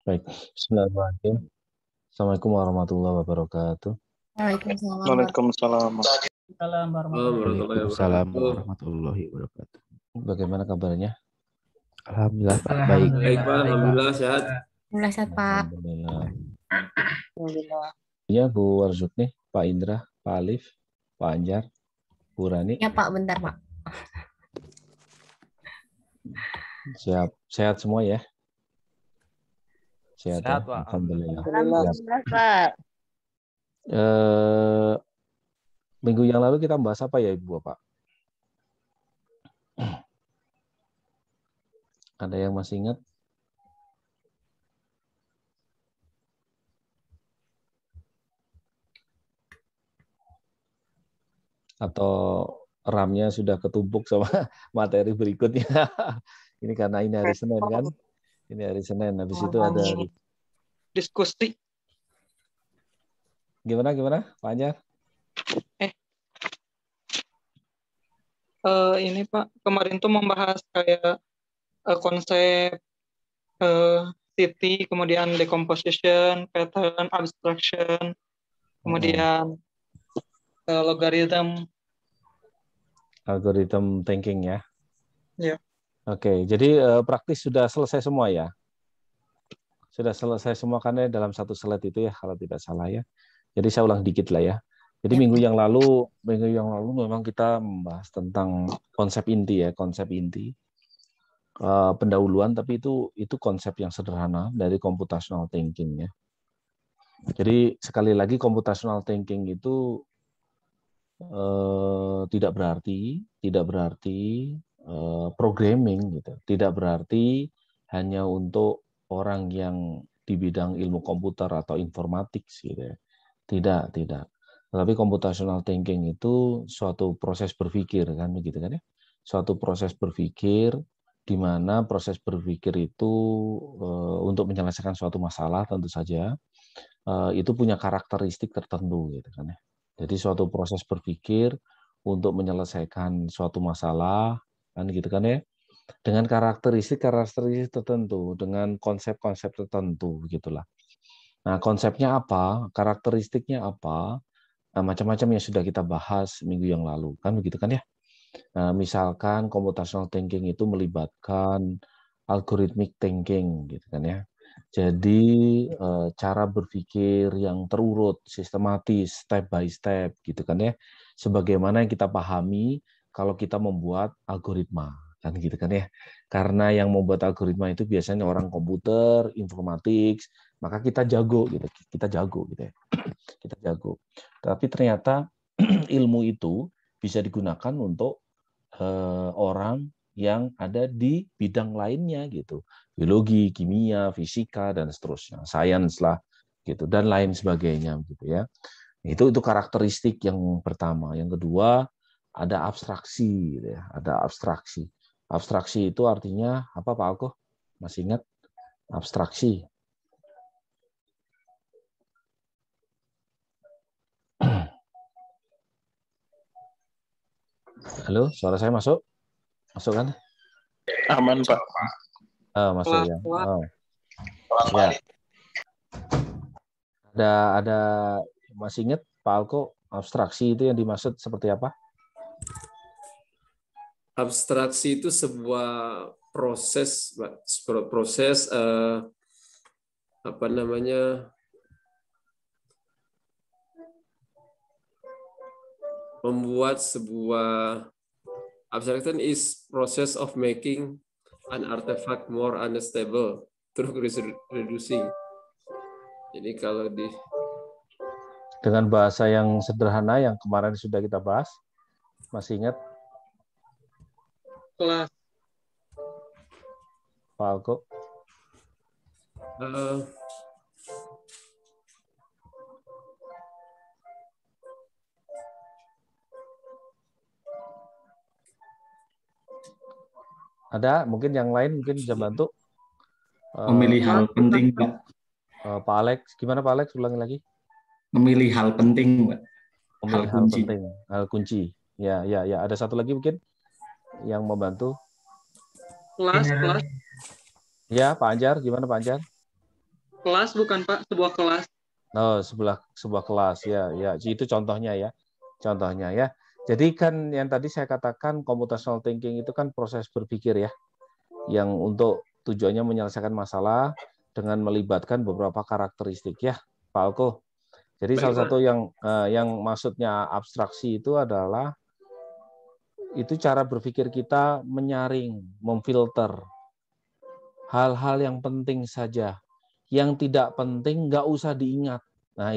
Baik, bismillahirrahmanirrahim. Assalamualaikum warahmatullahi wabarakatuh. Waalaikumsalam. Waalaikumsalam. Waalaikumsalam warahmatullahi wabarakatuh. Bagaimana kabarnya? Alhamdulillah Pak. Baik. Alhamdulillah. Baik Pak, Alhamdulillah sehat. Alhamdulillah sehat, Pak. Alhamdulillah. Ya, Bu Warzukni, Pak Indra, Pak Alif, Pak Anjar, Bu Rani. Ya, Pak, bentar, Pak. Siap, sehat semua ya? Sehat ya? Pak. Alhamdulillah. Alhamdulillah, Pak. Minggu yang lalu kita bahas apa ya Ibu Bapak? Ada yang masih ingat? Atau RAM-nya sudah ketumpuk sama materi berikutnya? Ini karena ini hari Senin kan? Ini hari Senin. Habis itu ada Diskusi. Gimana Pak Anjar? Ini Pak, kemarin tuh membahas kayak konsep city, kemudian decomposition, pattern, abstraction, kemudian logarithm. Algorithm thinking ya? Ya. Oke, jadi praktis sudah selesai semua ya? Sudah selesai semua karena dalam satu slide itu ya, kalau tidak salah ya. Jadi saya ulang dikit lah ya. Jadi minggu yang lalu memang kita membahas tentang konsep inti ya, konsep inti. Pendahuluan, tapi itu konsep yang sederhana dari computational thinking ya. Jadi sekali lagi computational thinking itu tidak berarti programming gitu, tidak berarti hanya untuk orang yang di bidang ilmu komputer atau informatik gitu ya. Tidak. Tapi computational thinking itu suatu proses berpikir kan begitu kan ya. Suatu proses berpikir di mana proses berpikir itu untuk menyelesaikan suatu masalah tentu saja itu punya karakteristik tertentu gitu kan ya. Jadi suatu proses berpikir untuk menyelesaikan suatu masalah kan gitu kan ya, dengan karakteristik tertentu, dengan konsep-konsep tertentu begitulah. Nah, konsepnya apa, karakteristiknya apa, nah, macam-macam yang sudah kita bahas minggu yang lalu kan begitu kan ya. Nah, misalkan computational thinking itu melibatkan algorithmic thinking gitu kan ya. Jadi cara berpikir yang terurut, sistematis, step by step gitu kan ya. Sebagaimana yang kita pahami kalau kita membuat algoritma kan gitu kan ya. Karena yang membuat algoritma itu biasanya orang komputer, informatik, maka kita jago gitu. Kita jago gitu ya. Kita jago. Tapi ternyata ilmu itu bisa digunakan untuk orang yang ada di bidang lainnya gitu, biologi, kimia, fisika dan seterusnya, sains lah gitu dan lain sebagainya gitu ya. Itu karakteristik yang pertama. Yang kedua ada abstraksi gitu ya, ada abstraksi. Abstraksi itu artinya apa Pak Alko? Masih ingat abstraksi? Halo, suara saya masuk? Masuk kan? Aman, Pak. Masuk ya. Ya. Ada masih ingat Pak Alko abstraksi itu yang dimaksud seperti apa? Abstraksi itu sebuah proses apa namanya, membuat sebuah abstraction is process of making an artifact more unstable through reducing. Jadi kalau dengan bahasa yang sederhana yang kemarin sudah kita bahas, masih ingat? Kelas. Pak Alko? Ada mungkin yang lain mungkin bisa bantu. Memilih hal penting, Pak. Pak Alex, gimana Pak Alex? Ulangi lagi. Memilih hal penting, Pak. Memilih hal penting, hal kunci. Ya. Ada satu lagi mungkin yang membantu. Kelas. Ya, Pak Anjar, gimana Pak Anjar? kelas bukan Pak? Sebuah kelas. Oh, sebuah kelas ya, ya. Itu contohnya ya. Contohnya ya. Jadi kan yang tadi saya katakan computational thinking itu kan proses berpikir ya, yang untuk tujuannya menyelesaikan masalah dengan melibatkan beberapa karakteristik ya, Pak Alko. Jadi Baik, salah Pak. satu yang maksudnya abstraksi itu adalah itu cara berpikir kita menyaring, memfilter hal-hal yang penting saja, yang tidak penting nggak usah diingat. Nah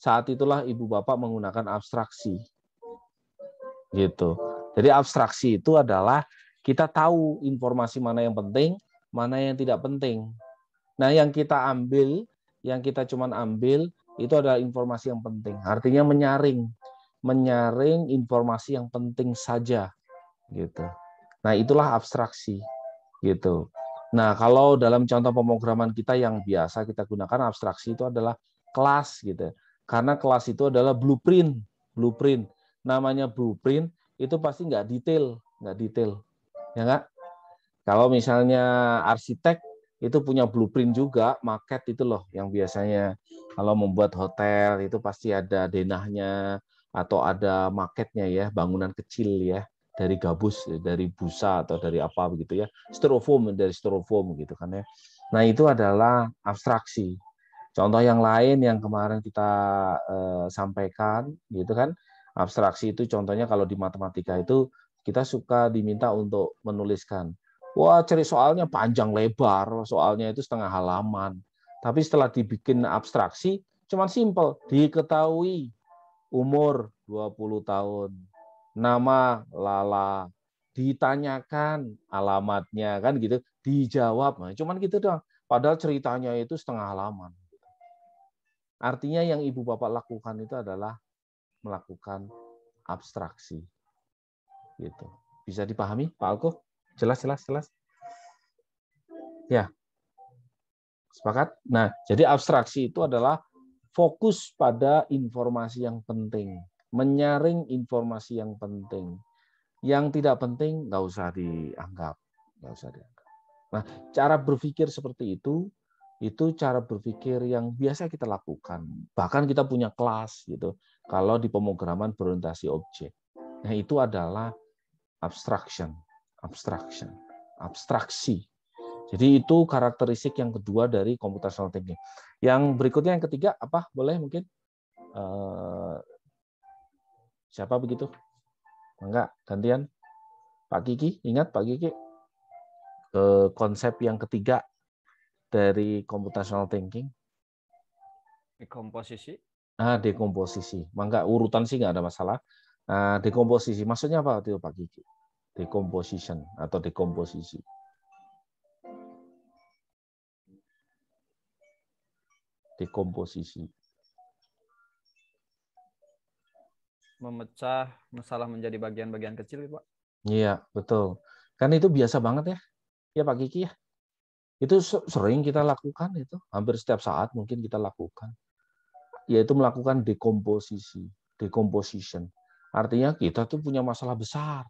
saat itulah ibu bapak menggunakan abstraksi. Gitu. Jadi abstraksi itu adalah kita tahu informasi mana yang penting, mana yang tidak penting. Nah, yang kita cuman ambil itu adalah informasi yang penting. Artinya menyaring informasi yang penting saja, gitu. Nah, itulah abstraksi, gitu. Nah, kalau dalam contoh pemrograman kita yang biasa kita gunakan abstraksi itu adalah kelas, gitu. Karena kelas itu adalah blueprint. Namanya blueprint itu pasti nggak detail, ya nggak? Kalau misalnya arsitek itu punya blueprint juga, maket itu loh yang biasanya kalau membuat hotel itu pasti ada denahnya atau ada maketnya ya, bangunan kecil ya dari gabus, dari busa atau dari apa begitu ya, dari styrofoam gitu kan ya. Nah itu adalah abstraksi. Contoh yang lain yang kemarin kita sampaikan gitu kan, abstraksi itu contohnya kalau di matematika itu kita suka diminta untuk menuliskan. Wah, cari soalnya panjang lebar, soalnya itu setengah halaman. Tapi setelah dibikin abstraksi, cuman simpel, diketahui umur 20 tahun, nama Lala, ditanyakan alamatnya kan gitu, dijawab. Nah, cuman gitu doang. Padahal ceritanya itu setengah halaman. Artinya yang ibu bapak lakukan itu adalah melakukan abstraksi. Gitu. Bisa dipahami, Pak Alko? Jelas. Ya. Sepakat? Nah, jadi abstraksi itu adalah fokus pada informasi yang penting, menyaring informasi yang penting. Yang tidak penting nggak usah dianggap. Nah, cara berpikir seperti itu cara berpikir yang biasa kita lakukan. Bahkan kita punya kelas gitu. Kalau di pemrograman berorientasi objek. Nah, itu adalah abstraksi. Jadi itu karakteristik yang kedua dari computational thinking. Yang berikutnya yang ketiga apa? Boleh mungkin? Siapa begitu? Enggak, gantian. Pak Kiki, ingat Pak Kiki? Konsep yang ketiga dari computational thinking. Dekomposisi. Dekomposisi. Mangga urutan sih nggak ada masalah. Dekomposisi. Maksudnya apa itu Pak Kiki? Decomposition atau dekomposisi. Dekomposisi. Memecah masalah menjadi bagian-bagian kecil, Pak. Iya, betul. Kan itu biasa banget ya. Ya Pak Kiki ya. Itu sering kita lakukan itu. Hampir setiap saat mungkin kita lakukan. Yaitu melakukan dekomposisi. Decomposition. Artinya kita tuh punya masalah besar.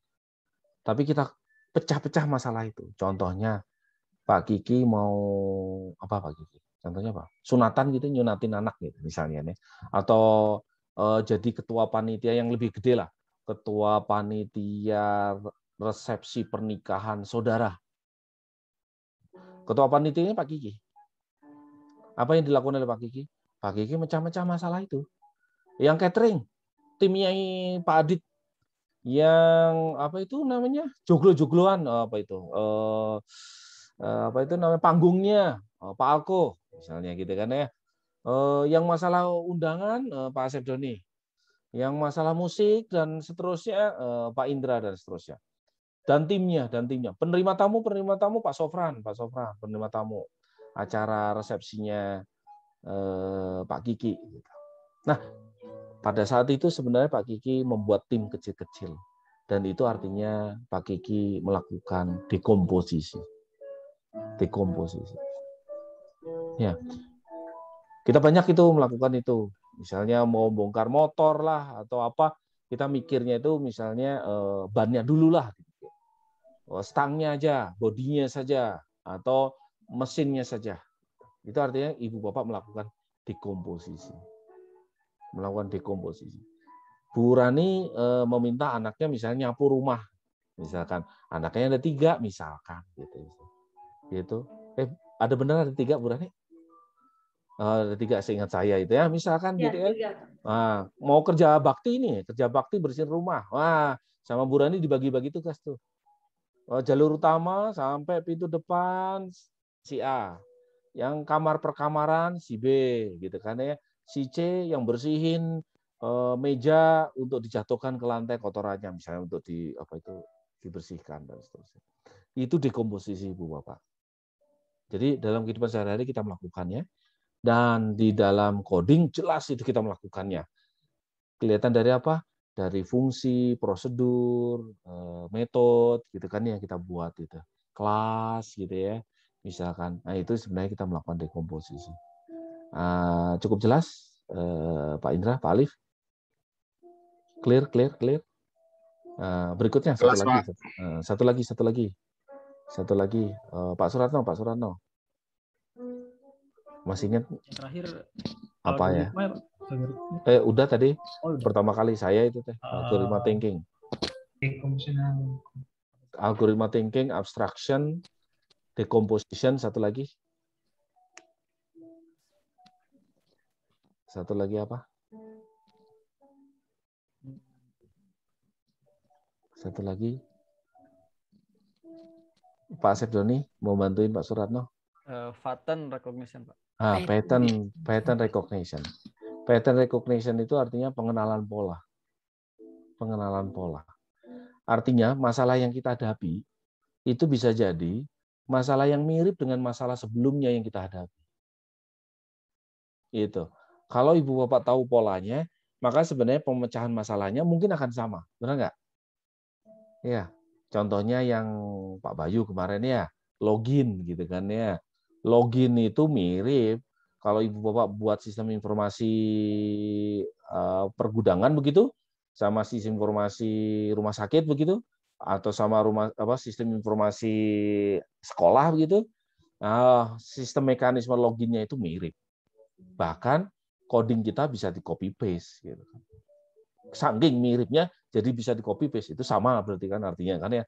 Tapi kita pecah-pecah masalah itu. Contohnya Pak Kiki mau apa Pak Kiki? Contohnya apa? Sunatan gitu, nyunatin anak gitu misalnya nih. Atau jadi ketua panitia yang lebih gede lah. Ketua panitia resepsi pernikahan saudara. Ketua panitianya Pak Kiki. Apa yang dilakukan oleh Pak Kiki? Pak Kiki mecah-mecah masalah itu. Yang catering, timnya Pak Adit. Yang apa itu namanya? Joglo-jogloan apa itu? Apa itu namanya? Panggungnya Pak Alko misalnya gitu kan ya. Yang masalah undangan Pak Asep Doni. Yang masalah musik dan seterusnya Pak Indra dan seterusnya. Dan timnya. Penerima tamu Pak Sofran, penerima tamu acara resepsinya Pak Kiki. Nah, pada saat itu sebenarnya Pak Kiki membuat tim kecil-kecil. Dan itu artinya Pak Kiki melakukan dekomposisi. Ya. Kita banyak itu melakukan itu. Misalnya mau bongkar motor lah atau apa, kita mikirnya itu misalnya bannya dulu lah. Stangnya aja, bodinya saja, atau mesinnya saja. Itu artinya ibu bapak melakukan dekomposisi. Melakukan dekomposisi. Bu Rani meminta anaknya misalnya nyapu rumah. Misalkan anaknya ada 3 misalkan gitu. Ada benar ada 3 Bu Rani? Ada 3 seingat saya itu ya misalkan gitu ya. Nah, mau kerja bakti bersihin rumah. Wah, sama Bu Rani dibagi-bagi tugas tuh. Jalur utama sampai pintu depan si A. Yang kamar perkamaran si B gitu kan ya. Si C yang bersihin meja untuk dijatuhkan ke lantai kotorannya misalnya untuk dibersihkan dan seterusnya. Itu dekomposisi Ibu Bapak. Jadi dalam kehidupan sehari-hari kita melakukannya dan di dalam coding jelas itu kita melakukannya. Kelihatan dari apa? Dari fungsi, prosedur, metode gitu kan yang kita buat itu. Kelas gitu ya. Misalkan. Nah, itu sebenarnya kita melakukan dekomposisi. Cukup jelas Pak Indra, Pak Alif? Clear. Berikutnya satu lagi. Pak Suratno. Masih ingat? Terakhir Apa ya? Udah tadi. Pertama kali saya itu algoritma thinking. Algoritma thinking, abstraction, decomposition, satu lagi apa? Satu lagi. Pak Asep Doni mau bantuin Pak Suratno? Pattern recognition, Pak. Pattern recognition. Pattern recognition itu artinya pengenalan pola. Artinya masalah yang kita hadapi itu bisa jadi masalah yang mirip dengan masalah sebelumnya yang kita hadapi. Itu. Kalau Ibu Bapak tahu polanya, maka sebenarnya pemecahan masalahnya mungkin akan sama. Benar nggak? Ya. Contohnya yang Pak Bayu kemarin ya, login gitu kan ya. Login itu mirip kalau Ibu Bapak buat sistem informasi pergudangan begitu, sama sistem informasi rumah sakit begitu, atau sama sistem informasi sekolah begitu. Sistem mekanisme loginnya itu mirip. Bahkan coding kita bisa di copy paste gitu. Saking miripnya jadi bisa di copy paste, itu sama berarti kan artinya kan ya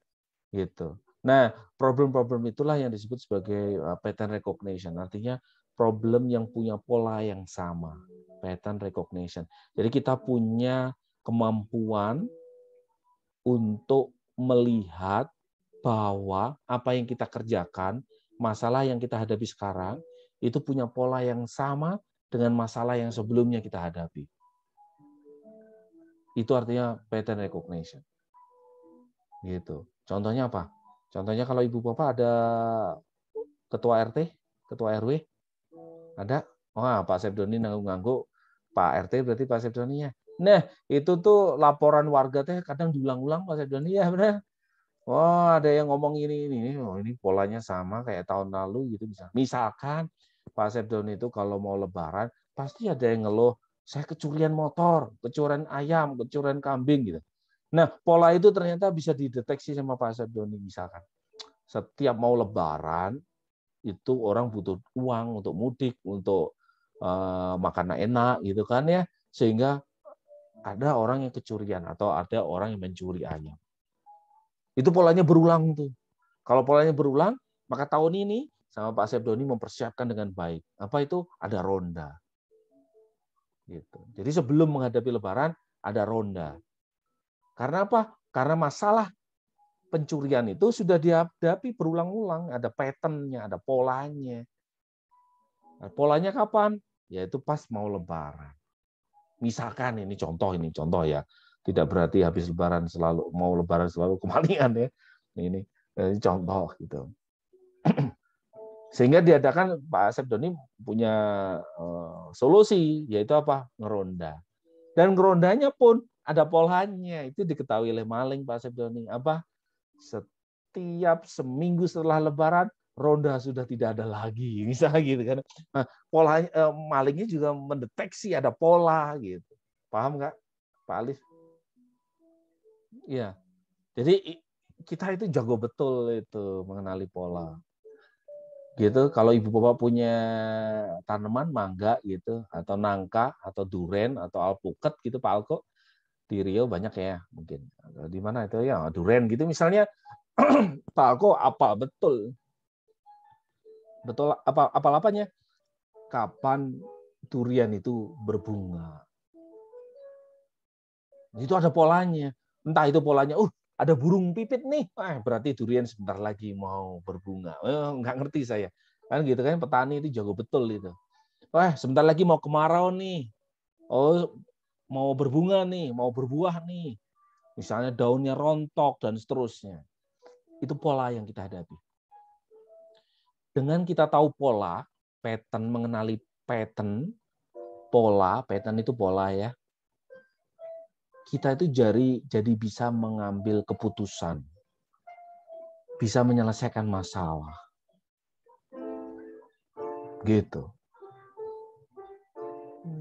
gitu. Nah, problem-problem itulah yang disebut sebagai pattern recognition, artinya problem yang punya pola yang sama, pattern recognition. Jadi kita punya kemampuan untuk melihat bahwa apa yang kita kerjakan, masalah yang kita hadapi sekarang itu punya pola yang sama dengan masalah yang sebelumnya kita hadapi. Itu artinya pattern recognition. Gitu. Contohnya apa? Contohnya kalau Ibu Bapak ada ketua RT, ketua RW, ada? Pak Sepdoni ngangguk Pak RT berarti Pak Sepdoninya. Nah, itu tuh laporan warga kadang diulang-ulang Pak Sepdoni ya benar. Ada yang ngomong ini polanya sama kayak tahun lalu gitu bisa. Misalkan Pak Sepdoni itu kalau mau lebaran pasti ada yang ngeluh, saya kecurian motor, kecurian ayam, kecurian kambing gitu. Nah, pola itu ternyata bisa dideteksi sama Pak Sepdoni misalkan. Setiap mau lebaran itu orang butuh uang untuk mudik, untuk makanan enak gitu kan ya. Sehingga ada orang yang kecurian atau ada orang yang mencuri ayam. Itu polanya berulang tuh. Kalau polanya berulang, maka tahun ini sama Pak Sepdoni mempersiapkan dengan baik. Apa itu? Ada ronda. Gitu. Jadi sebelum menghadapi lebaran ada ronda. Karena apa? Karena masalah pencurian itu sudah dihadapi berulang-ulang, ada pattern-nya, ada polanya. Nah, polanya kapan? Yaitu pas mau lebaran. Misalkan ini contoh ya. Tidak berarti habis lebaran mau lebaran selalu kemalingan ya. Ini contoh gitu. Sehingga diadakan Pak Sepdoni punya solusi, yaitu apa? Ngeronda. Dan ngerondanya pun ada polanya, itu diketahui oleh maling Pak Sepdoni. Apa? Setiap seminggu setelah lebaran, ronda sudah tidak ada lagi. Misalnya gitu kan. Nah, malingnya juga mendeteksi ada pola gitu. Paham nggak, Pak Alif? Iya. Jadi kita itu jago betul itu mengenali pola. Gitu. Kalau ibu bapak punya tanaman mangga gitu, atau nangka, atau duren, atau alpukat gitu, Pak Alko, di Riau banyak ya mungkin. Di mana itu ya duren gitu misalnya, Pak Alko apa betul apa-apanya? Kapan durian itu berbunga? Itu ada polanya. Entah itu polanya, ada burung pipit nih, berarti durian sebentar lagi mau berbunga. Nggak ngerti saya. Kan gitu kan, petani itu jago betul itu. Sebentar lagi mau kemarau nih. Oh, mau berbunga nih, mau berbuah nih. Misalnya daunnya rontok dan seterusnya. Itu pola yang kita hadapi. Dengan kita tahu pola, pattern, mengenali pattern, pola, pattern itu pola ya. Kita itu jadi bisa mengambil keputusan, bisa menyelesaikan masalah. Gitu.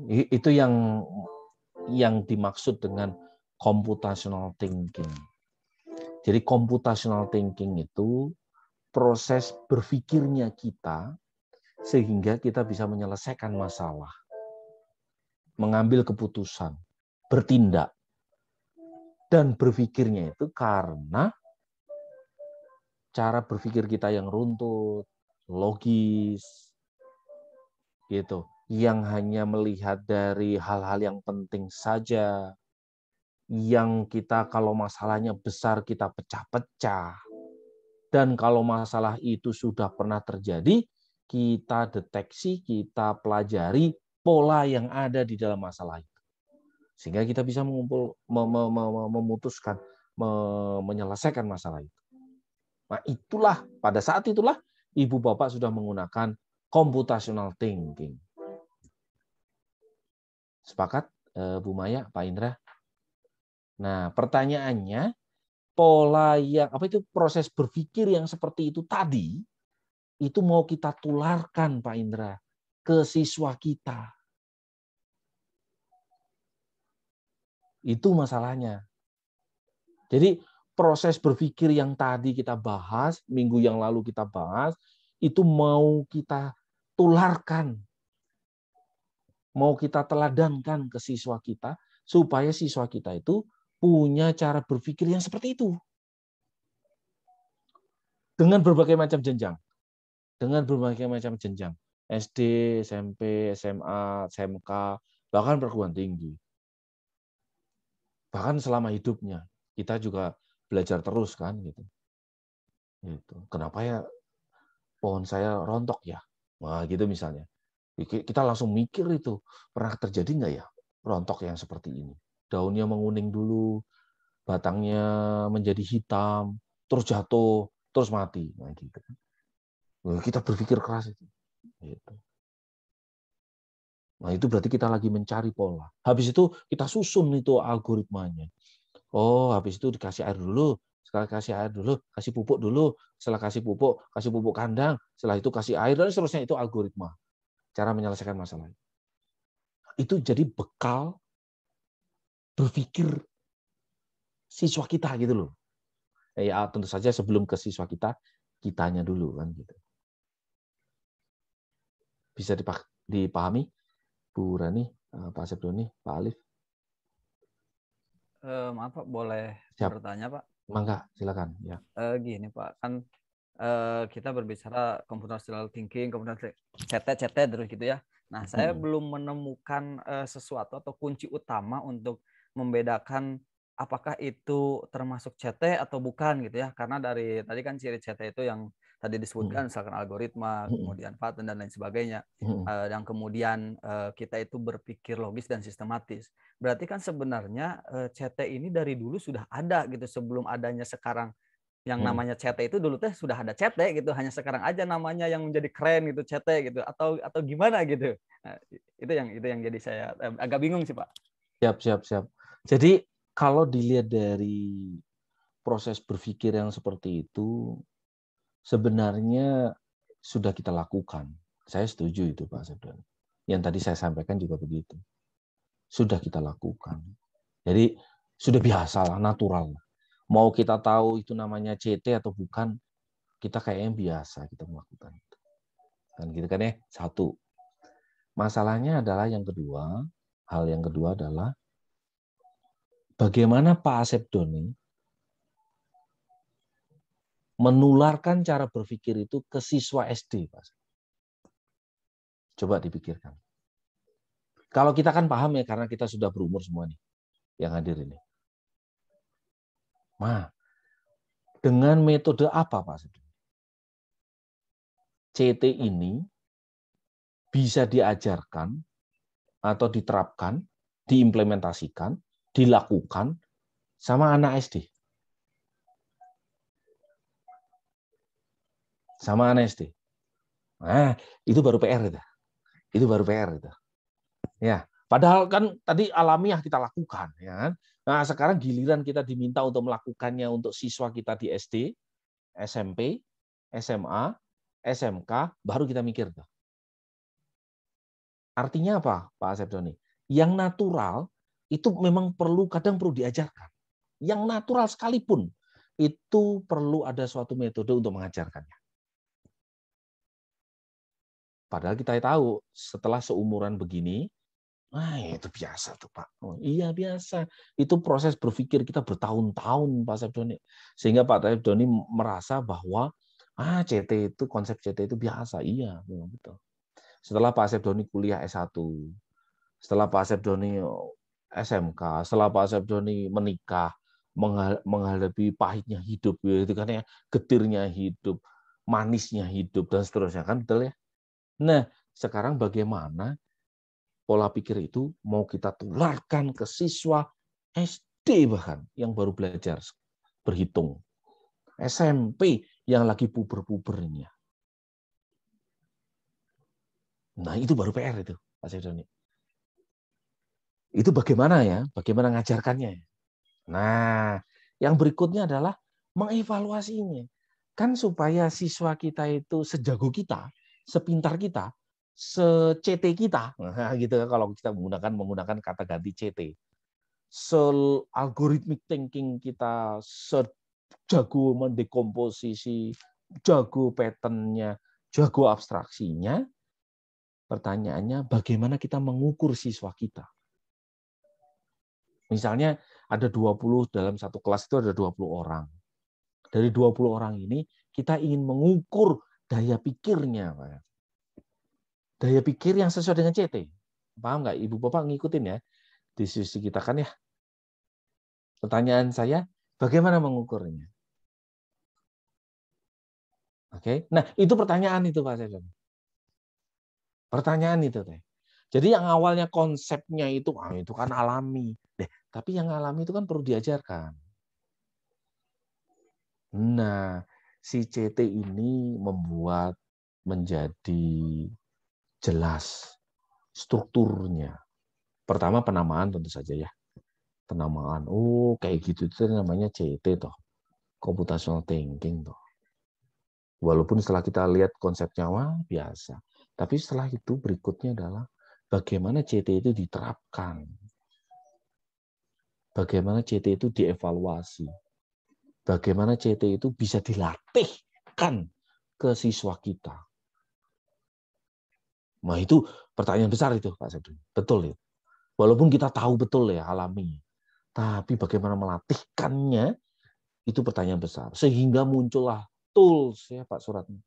Itu yang dimaksud dengan computational thinking. Jadi computational thinking itu proses berpikirnya kita sehingga kita bisa menyelesaikan masalah, mengambil keputusan, bertindak. Dan berpikirnya itu karena cara berpikir kita yang runtut, logis, gitu, yang hanya melihat dari hal-hal yang penting saja, yang kita kalau masalahnya besar kita pecah-pecah, dan kalau masalah itu sudah pernah terjadi, kita deteksi, kita pelajari pola yang ada di dalam masalah itu. Sehingga kita bisa memutuskan, menyelesaikan masalah itu. Nah, pada saat itulah ibu bapak sudah menggunakan computational thinking. Sepakat, Bu Maya, Pak Indra? Nah, pertanyaannya, pola yang proses berpikir yang seperti itu tadi, itu mau kita tularkan, Pak Indra, ke siswa kita. Itu masalahnya. Jadi proses berpikir yang tadi kita bahas, minggu yang lalu kita bahas, itu mau kita tularkan, mau kita teladankan ke siswa kita, supaya siswa kita itu punya cara berpikir yang seperti itu. Dengan berbagai macam jenjang. Dengan berbagai macam jenjang. SD, SMP, SMA, SMK, bahkan perguruan tinggi. Bahkan selama hidupnya kita juga belajar terus kan gitu. Kenapa ya pohon saya rontok ya? Nah, gitu misalnya. Kita langsung mikir itu, pernah terjadi nggak ya rontok yang seperti ini? Daunnya menguning dulu, batangnya menjadi hitam, terus jatuh, terus mati. Nah, gitu. Kita berpikir keras itu. Gitu. Nah, itu berarti kita lagi mencari pola. Habis itu kita susun itu algoritmanya. Oh, habis itu dikasih air dulu, sekali kasih air dulu, kasih pupuk dulu, setelah kasih pupuk kandang, setelah itu kasih air, dan seterusnya. Itu algoritma. Cara menyelesaikan masalah. Itu jadi bekal berpikir siswa kita gitu loh. Ya, tentu saja sebelum ke siswa kita, kitanya dulu kan gitu. Bisa dipahami? Bu Rani, Pak Sepdoni, Pak Alif. Maaf Pak, boleh Siap. bertanya Pak? Mangga, silakan. Ya. Gini Pak, kan kita berbicara computational thinking, kemudian CT terus gitu ya. Nah, saya belum menemukan sesuatu atau kunci utama untuk membedakan apakah itu termasuk CT atau bukan gitu ya. Karena dari tadi kan ciri CT itu yang tadi disebutkan, misalkan algoritma, kemudian pattern dan lain sebagainya. Yang kemudian kita itu berpikir logis dan sistematis. Berarti kan sebenarnya CT ini dari dulu sudah ada gitu, sebelum adanya sekarang yang namanya CT itu dulu teh sudah ada CT gitu, hanya sekarang aja namanya yang menjadi keren gitu CT gitu, atau gimana gitu. Nah, itu yang jadi saya agak bingung sih Pak. Siap. Jadi kalau dilihat dari proses berpikir yang seperti itu, sebenarnya sudah kita lakukan. Saya setuju itu Pak Sepdoni. Yang tadi saya sampaikan juga begitu. Sudah kita lakukan. Jadi sudah biasa lah, natural. Mau kita tahu itu namanya CT atau bukan, kita kayaknya biasa kita melakukan itu. Kan gitu kan ya? Satu. Masalahnya adalah yang kedua, hal yang kedua adalah bagaimana Pak Asep Doni menularkan cara berpikir itu ke siswa SD, Pak. Coba dipikirkan. Kalau kita kan paham ya, karena kita sudah berumur semua nih, yang hadir ini. Nah, dengan metode apa, Pak Asep? CT ini bisa diajarkan atau diterapkan, diimplementasikan, dilakukan sama anak SD. Sama anak SD. Nah, itu baru PR itu. Itu baru PR itu. Ya, padahal kan tadi alamiah kita lakukan, ya kan? Nah, sekarang giliran kita diminta untuk melakukannya untuk siswa kita di SD, SMP, SMA, SMK, baru kita mikir tuh. Artinya apa, Pak Asep Doni? Yang natural itu memang kadang perlu diajarkan. Yang natural sekalipun itu perlu ada suatu metode untuk mengajarkannya. Padahal kita tahu setelah seumuran begini, itu biasa tuh Pak. Oh, iya biasa. Itu proses berpikir kita bertahun-tahun Pak Asep Doni. Sehingga Pak Asep Doni merasa bahwa CT itu, konsep CT itu biasa. Iya, memang betul. Setelah Pak Asep Doni kuliah S1, setelah Pak Asep Doni SMK, setelah Pak Asep Doni menikah, menghadapi pahitnya hidup, gitu kan ya, getirnya hidup, manisnya hidup, dan seterusnya, kan betul ya? Nah, sekarang bagaimana pola pikir itu mau kita tularkan ke siswa SD bahkan yang baru belajar berhitung, SMP yang lagi puber-pubernya. Nah, itu baru PR itu, Pak Sedoni. Itu bagaimana ya? Bagaimana ngajarkannya? Nah, yang berikutnya adalah mengevaluasinya. Kan supaya siswa kita itu sejago kita, sepintar kita, se-CT kita, nah, gitu kalau kita menggunakan kata ganti CT. Se-algorithmic thinking kita, sejago mendekomposisi, jago pattern-nya, jago abstraksinya. Pertanyaannya, bagaimana kita mengukur siswa kita? Misalnya ada 20 dalam satu kelas itu ada 20 orang. Dari 20 orang ini kita ingin mengukur daya pikirnya, Pak. Daya pikir yang sesuai dengan CT. Paham nggak? Ibu Bapak ngikutin ya diskusi kita kan ya. Pertanyaan saya, bagaimana mengukurnya? Oke. Nah, itu pertanyaan itu Pak Sedon. Pertanyaan itu teh. Jadi yang awalnya konsepnya itu kan alami. Tapi yang alami itu kan perlu diajarkan. Nah, si CT ini membuat menjadi jelas strukturnya. Pertama penamaan tentu saja ya. Penamaan. Oh, kayak gitu itu namanya CT toh. Computational thinking toh. Walaupun setelah kita lihat konsepnya biasa. Tapi setelah itu berikutnya adalah bagaimana CT itu diterapkan. Bagaimana CT itu dievaluasi. Bagaimana CT itu bisa dilatihkan ke siswa kita. Nah itu pertanyaan besar itu Pak Sedun. Betul ya. Walaupun kita tahu betul ya alami. Tapi bagaimana melatihkannya itu pertanyaan besar. Sehingga muncullah tools ya Pak Suratmi.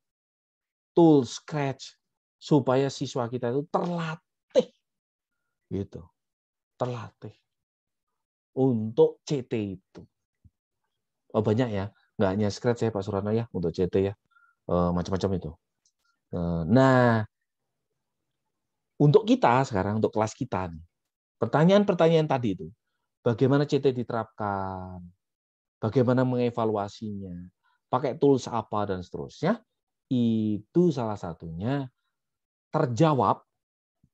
Tools Scratch supaya siswa kita itu terlatih. Gitu. Terlatih untuk CT itu. Oh banyak ya, nggak hanya Scratch ya Pak Surana ya untuk CT ya, macam-macam itu. Nah, untuk kita sekarang, untuk kelas kita nih, pertanyaan-pertanyaan tadi itu, bagaimana CT diterapkan, bagaimana mengevaluasinya, pakai tools apa dan seterusnya, itu salah satunya terjawab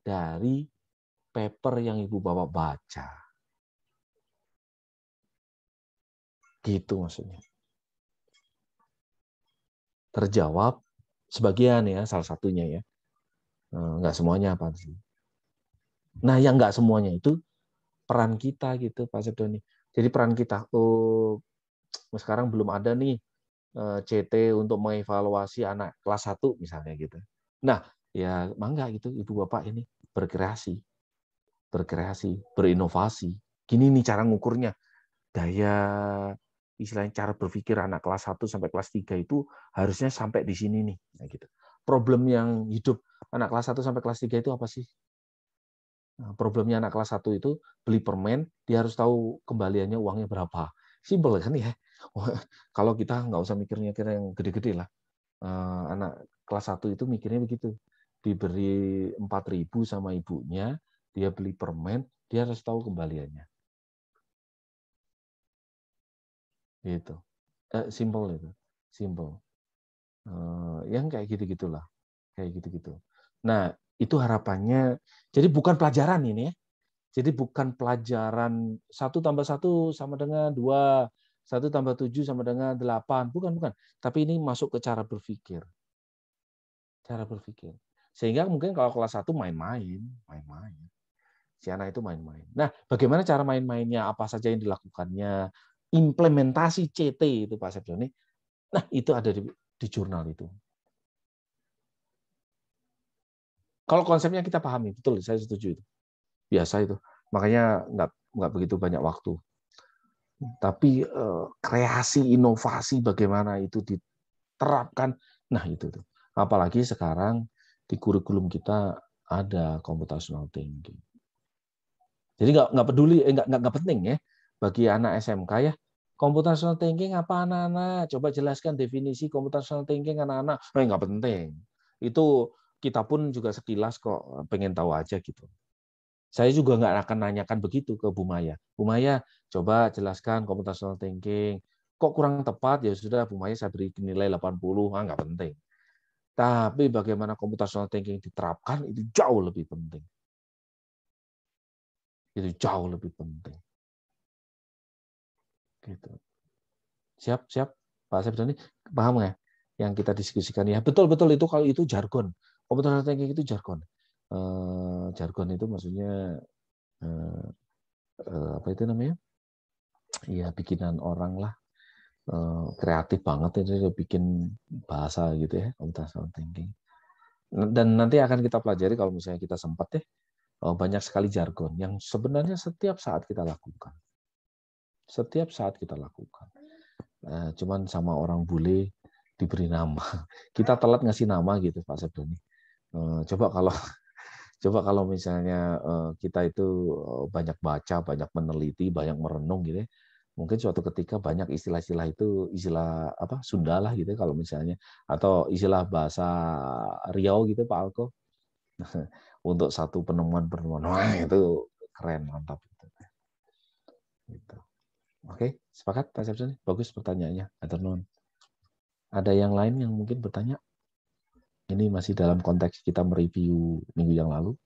dari paper yang Ibu Bapak baca. Gitu maksudnya. Terjawab sebagian ya, salah satunya ya. Nggak semuanya apa sih. Nah, yang nggak semuanya itu peran kita gitu, Pak Sedoni. Jadi peran kita, sekarang belum ada nih CT untuk mengevaluasi anak kelas 1 misalnya gitu. Nah, ya mangga gitu Ibu Bapak ini berkreasi, berinovasi. Gini nih cara ngukurnya. Daya istilahnya cara berpikir anak kelas 1 sampai kelas 3 itu harusnya sampai di sini nih. Nah, gitu. Problem yang hidup anak kelas 1 sampai kelas 3 itu apa sih? Nah, problemnya anak kelas 1 itu beli permen, dia harus tahu kembaliannya uangnya berapa. Simpel kan ya. Kalau kita nggak usah mikirnya kira yang gede-gede lah. Anak kelas 1 itu mikirnya begitu. Diberi 4.000 sama ibunya, dia beli permen, dia harus tahu kembaliannya. Gitu. Simple itu. Simple. Yang kayak gitu-gitulah. Kayak gitu-gitu. Nah, itu harapannya. Jadi bukan pelajaran ini ya. Jadi bukan pelajaran 1 tambah 1 sama dengan 2, 1 tambah 7 sama dengan 8. Bukan. Tapi ini masuk ke cara berpikir. Cara berpikir. Sehingga mungkin kalau kelas 1 main-main. Si anak itu main-main. Nah, bagaimana cara main-mainnya? Apa saja yang dilakukannya? Implementasi CT itu Pak Septioni. Nah, itu ada di jurnal itu. Kalau konsepnya kita pahami, betul, saya setuju itu. Biasa itu. Makanya nggak begitu banyak waktu. Tapi kreasi, inovasi bagaimana itu diterapkan, nah itu tuh. Apalagi sekarang di kurikulum kita ada computational thinking. Jadi nggak peduli, nggak penting ya bagi anak SMK ya. Computational thinking apa anak-anak? Coba jelaskan definisi computational thinking anak-anak. Nggak penting. Itu kita pun juga sekilas kok pengen tahu aja gitu. Saya juga nggak akan nanyakan begitu ke Bu Maya. Bu Maya, coba jelaskan computational thinking. Kok kurang tepat? Ya sudah, Bu Maya saya beri nilai 80. Nggak penting. Tapi bagaimana computational thinking diterapkan, itu jauh lebih penting. Itu jauh lebih penting. Gitu. Siap? Pak Septioni, paham nggak yang kita diskusikan ya? Betul itu kalau itu jargon. Computational thinking itu jargon. Jargon itu maksudnya apa itu namanya? Ya bikinan orang lah. Kreatif banget itu bikin bahasa gitu ya, computational thinking. Dan nanti akan kita pelajari kalau misalnya kita sempat ya, banyak sekali jargon yang sebenarnya setiap saat kita lakukan. Setiap saat kita lakukan. Cuman sama orang bule diberi nama. Kita telat ngasih nama gitu Pak Septioni. Coba kalau misalnya kita itu banyak baca, banyak meneliti, banyak merenung gitu ya, mungkin suatu ketika banyak istilah-istilah itu istilah apa Sunda lah gitu kalau misalnya, atau istilah bahasa Riau gitu Pak Alko untuk satu penemuan wah itu keren, mantap gitu. Oke, sepakat Pak Septioni? Bagus pertanyaannya. Ada yang lain yang mungkin bertanya? Ini masih dalam konteks kita mereview minggu yang lalu.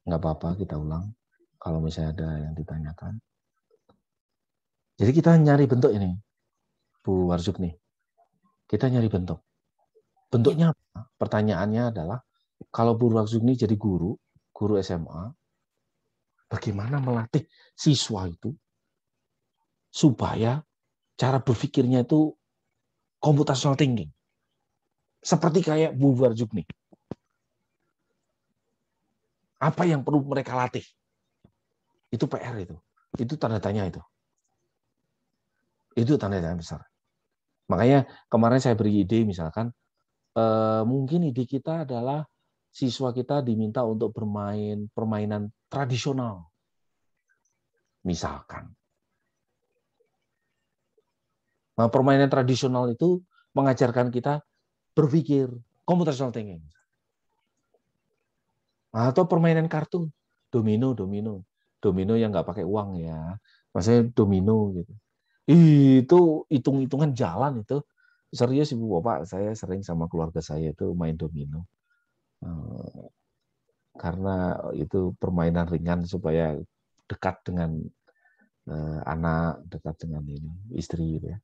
Nggak apa-apa, kita ulang kalau misalnya ada yang ditanyakan. Jadi kita nyari bentuk ini, Bu Warzuk nih. Kita nyari bentuk. Bentuknya apa? Pertanyaannya adalah, kalau Bu Warzuk ini jadi guru SMA, bagaimana melatih siswa itu supaya cara berpikirnya itu computational thinking. Seperti kayak Bu Warzuk nih. Apa yang perlu mereka latih? Itu PR itu. Itu tanda tanya itu. Itu tanda tanya besar. Makanya kemarin saya beri ide misalkan, mungkin ide kita adalah siswa kita diminta untuk bermain permainan tradisional. Misalkan. Nah, permainan tradisional itu mengajarkan kita berpikir, computational thinking. Atau permainan kartu, domino yang nggak pakai uang ya, maksudnya domino gitu. Itu hitung-hitungan jalan itu. Serius Ibu Bapak, saya sering sama keluarga saya itu main domino. Karena itu permainan ringan supaya dekat dengan anak, dekat dengan ini istri gitu ya.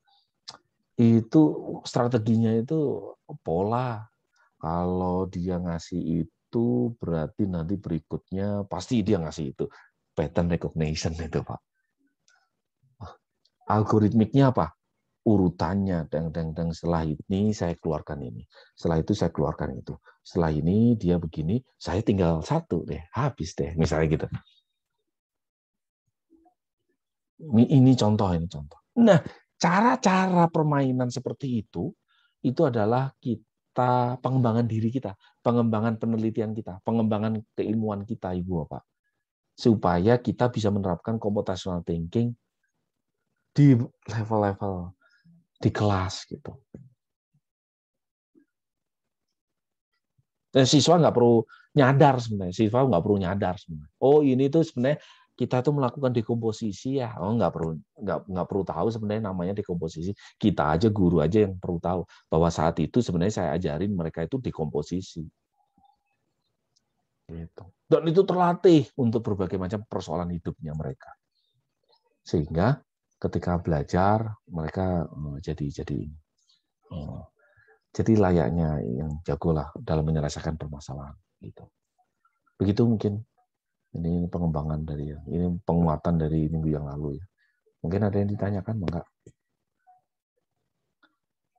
Itu strateginya itu pola. Kalau dia ngasih itu berarti nanti berikutnya pasti dia ngasih itu. Pattern recognition itu Pak. Algoritmiknya apa? urutannya, dan setelah ini saya keluarkan ini, setelah itu saya keluarkan itu, setelah ini dia begini, saya tinggal satu deh, habis deh, misalnya gitu. Ini contoh. Nah, cara-cara permainan seperti itu adalah kita pengembangan diri kita, pengembangan penelitian kita, pengembangan keilmuan kita, Ibu Bapak, supaya kita bisa menerapkan computational thinking di level-level di kelas gitu. Dan siswa nggak perlu nyadar sebenarnya. Oh, ini tuh sebenarnya kita tuh melakukan dekomposisi ya. Oh, nggak perlu tahu sebenarnya namanya dekomposisi. Kita aja, guru aja yang perlu tahu bahwa saat itu sebenarnya saya ajarin mereka itu dekomposisi. Gitu. Dan itu terlatih untuk berbagai macam persoalan hidupnya mereka. Sehingga ketika belajar mereka jadi layaknya yang jago lah dalam menyelesaikan permasalahan gitu. Begitu mungkin ini pengembangan dari ini penguatan dari minggu yang lalu ya. Mungkin ada yang ditanyakan, enggak?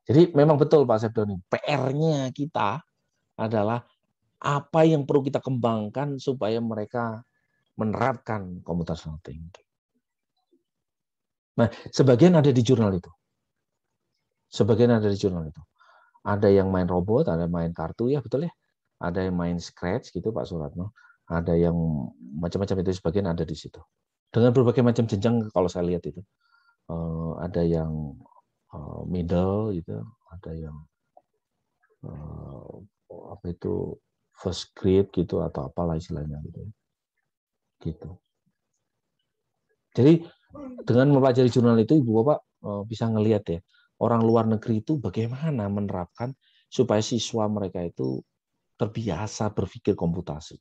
Jadi memang betul Pak Sepdoni, PR-nya kita adalah apa yang perlu kita kembangkan supaya mereka menerapkan computational thinking. Nah, sebagian ada di jurnal itu. Ada yang main robot, ada yang main kartu, ya betul ya. Ada yang main Scratch gitu Pak Suratno. Ada yang macam-macam itu, sebagian ada di situ. Dengan berbagai macam jenjang kalau saya lihat itu. Ada yang middle gitu, ada yang first grade gitu atau apalah istilahnya gitu. Gitu. Jadi dengan mempelajari jurnal itu Ibu Bapak bisa ngelihat ya, orang luar negeri itu bagaimana menerapkan supaya siswa mereka itu terbiasa berpikir komputasi.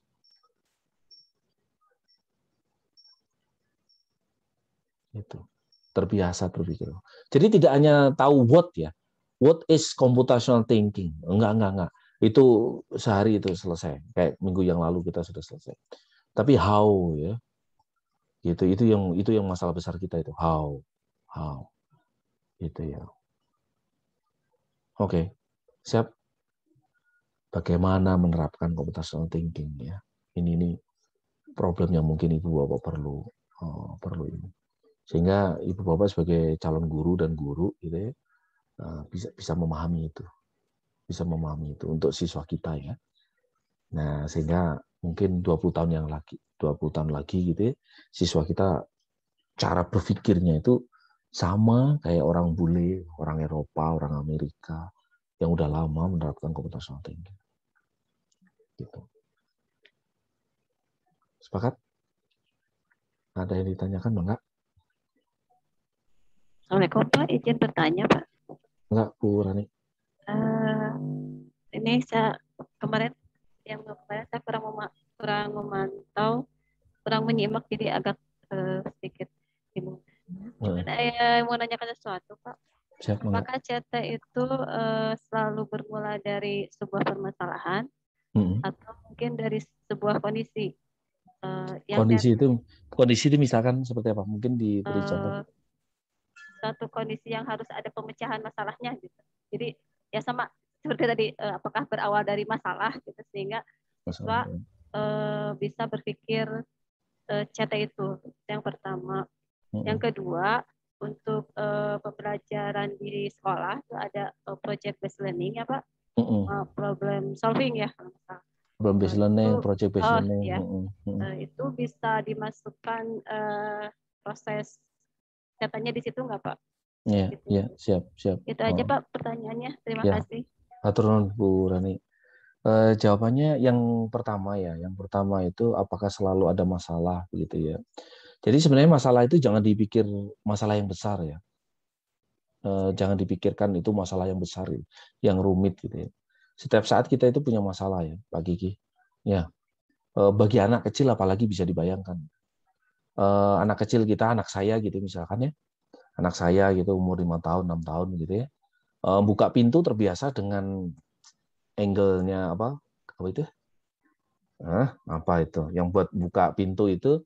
Itu. Terbiasa berpikir. Jadi tidak hanya tahu what ya. What is computational thinking? Enggak. Itu sehari itu selesai. Kayak minggu yang lalu kita sudah selesai. Tapi how ya. Itu yang masalah besar kita itu. How. Itu ya. Oke. Siap. Bagaimana menerapkan computational thinking ya. Ini problem yang mungkin Ibu Bapak perlu ini. Sehingga Ibu Bapak sebagai calon guru dan guru gitu ya, bisa memahami itu. Bisa memahami itu untuk siswa kita ya. Nah, sehingga mungkin 20 tahun lagi gitu ya, siswa kita cara berpikirnya itu sama kayak orang bule, orang Eropa, orang Amerika yang udah lama menerapkan computational thinking. Gitu. Sepakat? Ada yang ditanyakan enggak? Assalamualaikum Pak, izin bertanya Pak. Enggak, Bu Rani. Ini saya kemarin saya kurang memantau, kurang menyimak, jadi agak sedikit bingung. Saya mau nanyakan sesuatu Pak. Apakah CT itu selalu bermula dari sebuah permasalahan atau mungkin dari sebuah kondisi? Kondisi itu misalkan seperti apa? Mungkin diberi contoh. Satu kondisi yang harus ada pemecahan masalahnya gitu. Jadi ya sama seperti tadi, apakah berawal dari masalah gitu sehingga siswa bisa berpikir CT itu. Yang pertama. Yang kedua, untuk pembelajaran di sekolah itu ada project based learning ya Pak. Problem solving ya. Problem based learning, project based learning. Ya. Itu bisa dimasukkan proses katanya di situ nggak Pak? Iya, gitu. Ya, siap. Itu aja Pak pertanyaannya. Terima kasih. Hatur nuhun Bu Rani. Jawabannya yang pertama ya. Yang pertama itu apakah selalu ada masalah begitu ya. Jadi sebenarnya masalah itu jangan dipikir masalah yang besar ya. Jangan dipikirkan itu masalah yang besar, yang rumit gitu ya. Setiap saat kita itu punya masalah ya, Pak Gigi. Ya. Bagi anak kecil apalagi bisa dibayangkan. Anak kecil kita, anak saya gitu misalkan ya. Anak saya gitu umur 5 tahun, 6 tahun gitu ya. Buka pintu terbiasa dengan angle-nya apa itu? Apa itu? Yang buat buka pintu itu.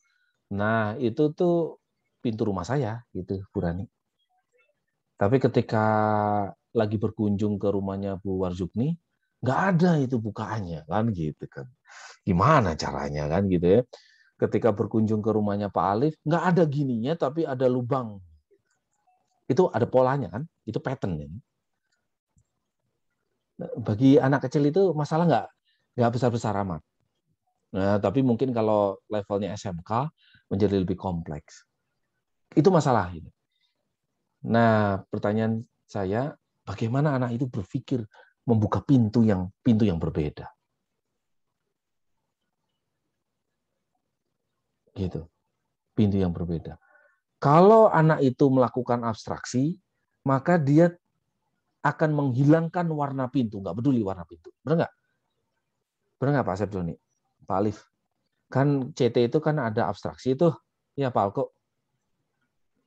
Nah, itu tuh pintu rumah saya gitu, Bu Rani. Tapi ketika lagi berkunjung ke rumahnya Bu Warzukni, nggak ada itu bukaannya kan gitu kan. Gimana caranya kan gitu ya. Ketika berkunjung ke rumahnya Pak Alif, nggak ada gininya tapi ada lubang. Itu ada polanya kan, itu pattern. Bagi anak kecil itu masalah nggak besar-besar amat. Nah, tapi mungkin kalau levelnya SMK menjadi lebih kompleks. Itu masalah ini. Nah, pertanyaan saya, bagaimana anak itu berpikir membuka pintu yang berbeda? Gitu. Pintu yang berbeda. Kalau anak itu melakukan abstraksi, maka dia akan menghilangkan warna pintu, nggak peduli warna pintu. Benar nggak? Benar nggak Pak Sepdoni? Pak Alif? Kan CT itu kan ada abstraksi itu, ya Pak Alko.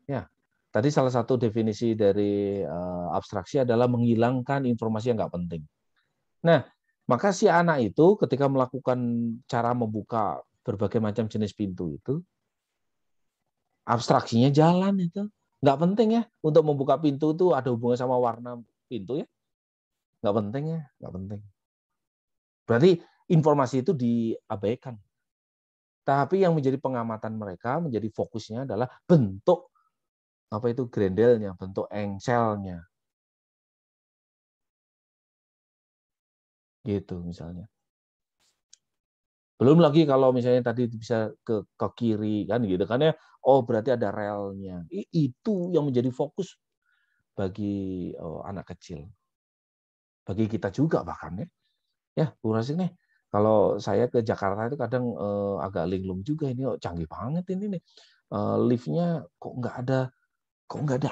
Ya, tadi salah satu definisi dari abstraksi adalah menghilangkan informasi yang nggak penting. Nah, maka si anak itu ketika melakukan cara membuka berbagai macam jenis pintu itu, abstraksinya jalan itu. Nggak penting ya, untuk membuka pintu itu ada hubungan sama warna pintu ya. Nggak penting ya, nggak penting. Berarti informasi itu diabaikan. Tapi yang menjadi pengamatan mereka, menjadi fokusnya adalah bentuk apa itu grendelnya, bentuk engselnya. Gitu misalnya. Belum lagi kalau misalnya tadi bisa ke kiri kan gitu kan ya. Oh, berarti ada relnya. Itu yang menjadi fokus bagi anak kecil. Bagi kita juga bahkan ya. Ya, Bu Rasik nih. Kalau saya ke Jakarta itu kadang agak linglung juga ini, canggih banget ini nih. Liftnya kok nggak ada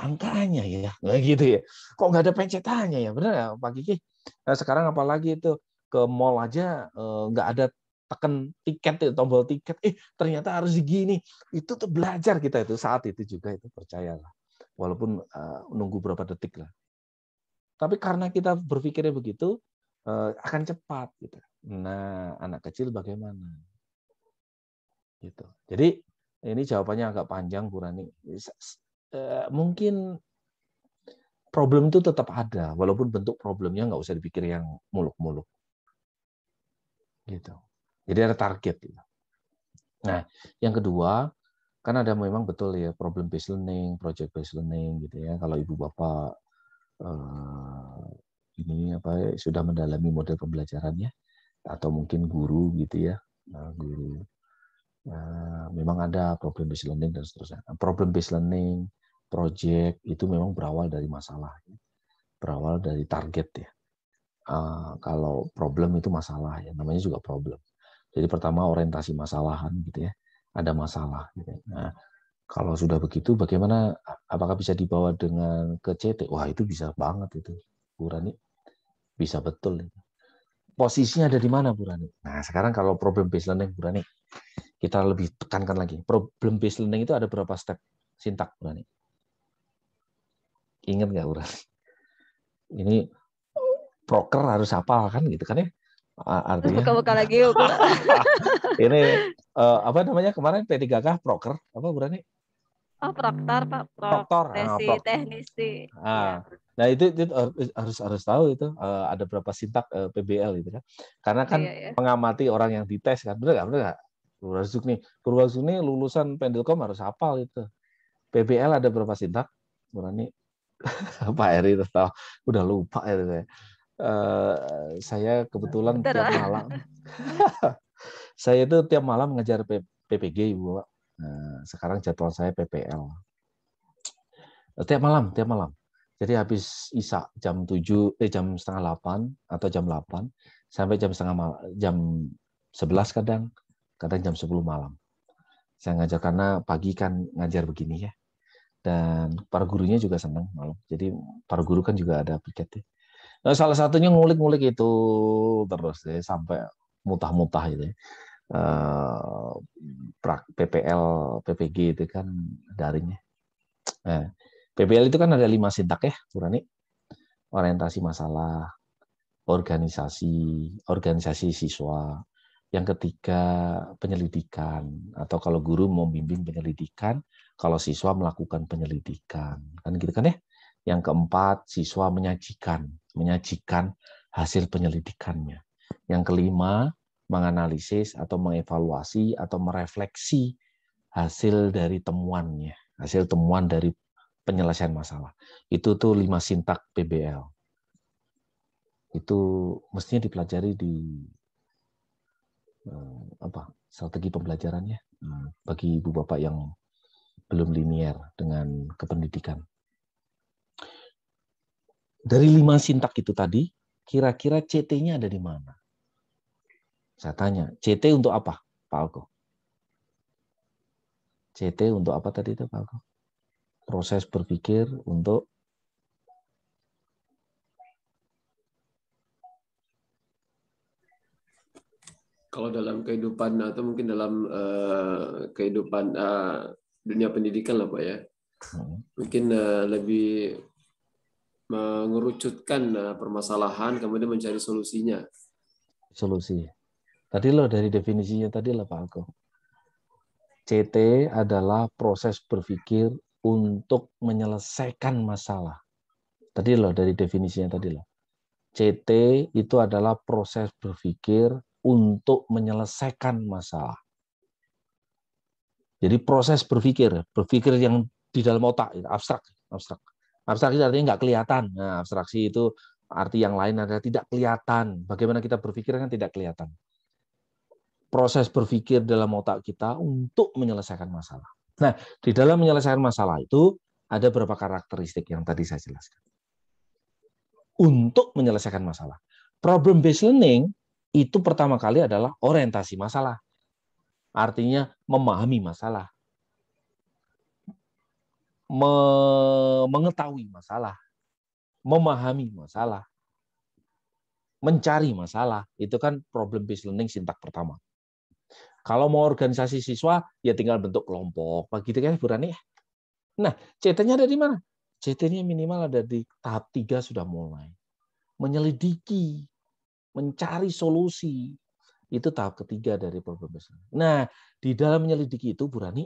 angkanya ya, gitu ya. Kok nggak ada pencetannya ya, benar ya Pak Kiki? Nah, sekarang apalagi itu ke mall aja nggak ada tekan tiket, tombol tiket. Ternyata harus begini. Itu tuh belajar kita itu saat itu juga itu, percayalah. Walaupun nunggu berapa detik lah. Tapi karena kita berpikirnya begitu, akan cepat gitu. Nah, anak kecil bagaimana? Gitu. Jadi ini jawabannya agak panjang, Bu Rani. Mungkin problem itu tetap ada, walaupun bentuk problemnya nggak usah dipikir yang muluk-muluk. Gitu. Jadi ada target. Gitu. Nah, yang kedua, kan ada memang betul ya problem based learning, project based learning gitu ya. Kalau ibu bapak ini sudah mendalami model pembelajarannya, atau mungkin guru gitu ya, guru. Memang ada problem based learning dan seterusnya. Problem based learning, project itu memang berawal dari masalah, berawal dari target ya. Kalau problem itu masalah ya, namanya juga problem. Jadi pertama orientasi masalahan gitu ya, ada masalah. Gitu. Nah, kalau sudah begitu, bagaimana? Apakah bisa dibawa dengan ke CT? Wah itu bisa banget itu, Bu Rani, bisa betul. Posisinya ada di mana, Bu Rani? Nah sekarang kalau problem based learning, Bu Rani, kita lebih tekankan lagi. Problem based learning itu ada berapa step sintak, Bu Rani? Ingat nggak, Bu Rani? Ini proker harus hafal kan gitu kan ya? Artinya buka lagi yuk. ini apa namanya kemarin P3K proker apa Bu Rani? Oh, proktor Pak, Proktor, teknisi. Nah itu harus tahu itu ada berapa sintak PBL gitu kan? Karena kan mengamati orang yang dites kan, benar nggak? Purwazukni lulusan Pendelkom harus hafal itu. PBL ada berapa sintak? Bu Rani? Pak Eri tahu, udah lupa ya saya. Saya kebetulan tiap malam, saya itu tiap malam ngajar PPG Ibu. Nah, sekarang jadwal saya PPL. Tiap malam. Jadi habis Isya jam 7:30 atau jam 8 sampai jam 11 kadang jam 10 malam. Saya ngajar karena pagi kan ngajar begini ya. Dan para gurunya juga senang malam. Jadi para guru kan juga ada piket ya. Nah, salah satunya ngulik-ngulik itu terus ya, sampai mutah-mutah gitu ya. PPL, PPG itu kan daringnya. Nah, PPL itu kan ada 5 sintak ya, Bu Rani. Orientasi masalah, organisasi siswa. Yang ketiga, penyelidikan. Atau kalau guru membimbing penyelidikan, kalau siswa melakukan penyelidikan. Kan gitu kan ya? Yang keempat, siswa menyajikan hasil penyelidikannya. Yang kelima, menganalisis atau mengevaluasi atau merefleksi hasil dari temuannya, hasil temuan dari penyelesaian masalah. Itu tuh 5 sintak PBL. Itu mestinya dipelajari di strategi pembelajarannya bagi ibu bapak yang belum linier dengan kependidikan. Dari 5 sintak itu tadi, kira-kira CT-nya ada di mana? Saya tanya, CT untuk apa, Pak Alko? CT untuk apa tadi itu, Pak Alko? Proses berpikir untuk kalau dalam kehidupan atau mungkin dalam kehidupan dunia pendidikan lah Pak ya. Mungkin lebih mengerucutkan permasalahan kemudian mencari solusinya. Solusi. Tadi loh dari definisinya tadi lah Pak Alko. CT adalah proses berpikir untuk menyelesaikan masalah. Tadi loh dari definisinya tadi loh. CT itu adalah proses berpikir untuk menyelesaikan masalah. Jadi proses berpikir yang di dalam otak, abstrak. Abstraksi artinya nggak kelihatan. Nah, abstraksi itu arti yang lain adalah tidak kelihatan. Bagaimana kita berpikir kan tidak kelihatan. Proses berpikir dalam otak kita untuk menyelesaikan masalah. Nah, di dalam menyelesaikan masalah itu ada beberapa karakteristik yang tadi saya jelaskan. Untuk menyelesaikan masalah. Problem based learning itu pertama kali adalah orientasi masalah. Artinya memahami masalah. Mengetahui masalah, memahami masalah, mencari masalah, itu kan problem based learning sintak pertama. Kalau mau organisasi siswa, ya tinggal bentuk kelompok, begitu kan Bu Rani? Nah, CT-nya ada di mana? CT-nya minimal ada di tahap 3 sudah mulai. Menyelidiki, mencari solusi, itu tahap ketiga dari problem based learning. Nah, di dalam menyelidiki itu Bu Rani,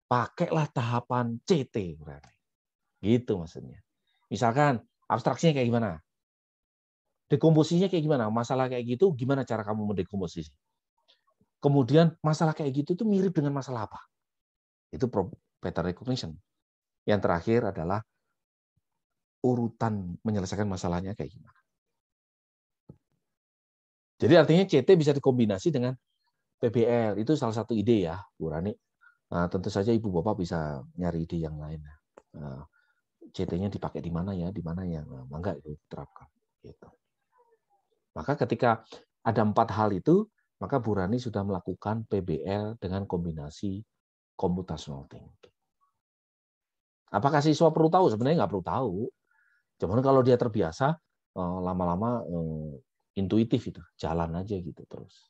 pakailah tahapan CT berarti. Gitu maksudnya. Misalkan abstraksinya kayak gimana? Dekomposisinya kayak gimana? Masalah kayak gitu gimana cara kamu mendekomposisi? Kemudian masalah kayak gitu itu mirip dengan masalah apa? Itu pattern recognition. Yang terakhir adalah urutan menyelesaikan masalahnya kayak gimana. Jadi artinya CT bisa dikombinasi dengan PBL. Itu salah satu ide ya, Bu Rani. Nah, tentu saja Ibu Bapak bisa nyari ide yang lain. CT-nya dipakai di mana ya, mangga itu diterapkan. Gitu. Maka ketika ada 4 hal itu, maka Bu Rani sudah melakukan PBL dengan kombinasi computational thinking. Apakah siswa perlu tahu? Sebenarnya nggak perlu tahu. Cuman kalau dia terbiasa, lama-lama intuitif itu, jalan aja gitu terus.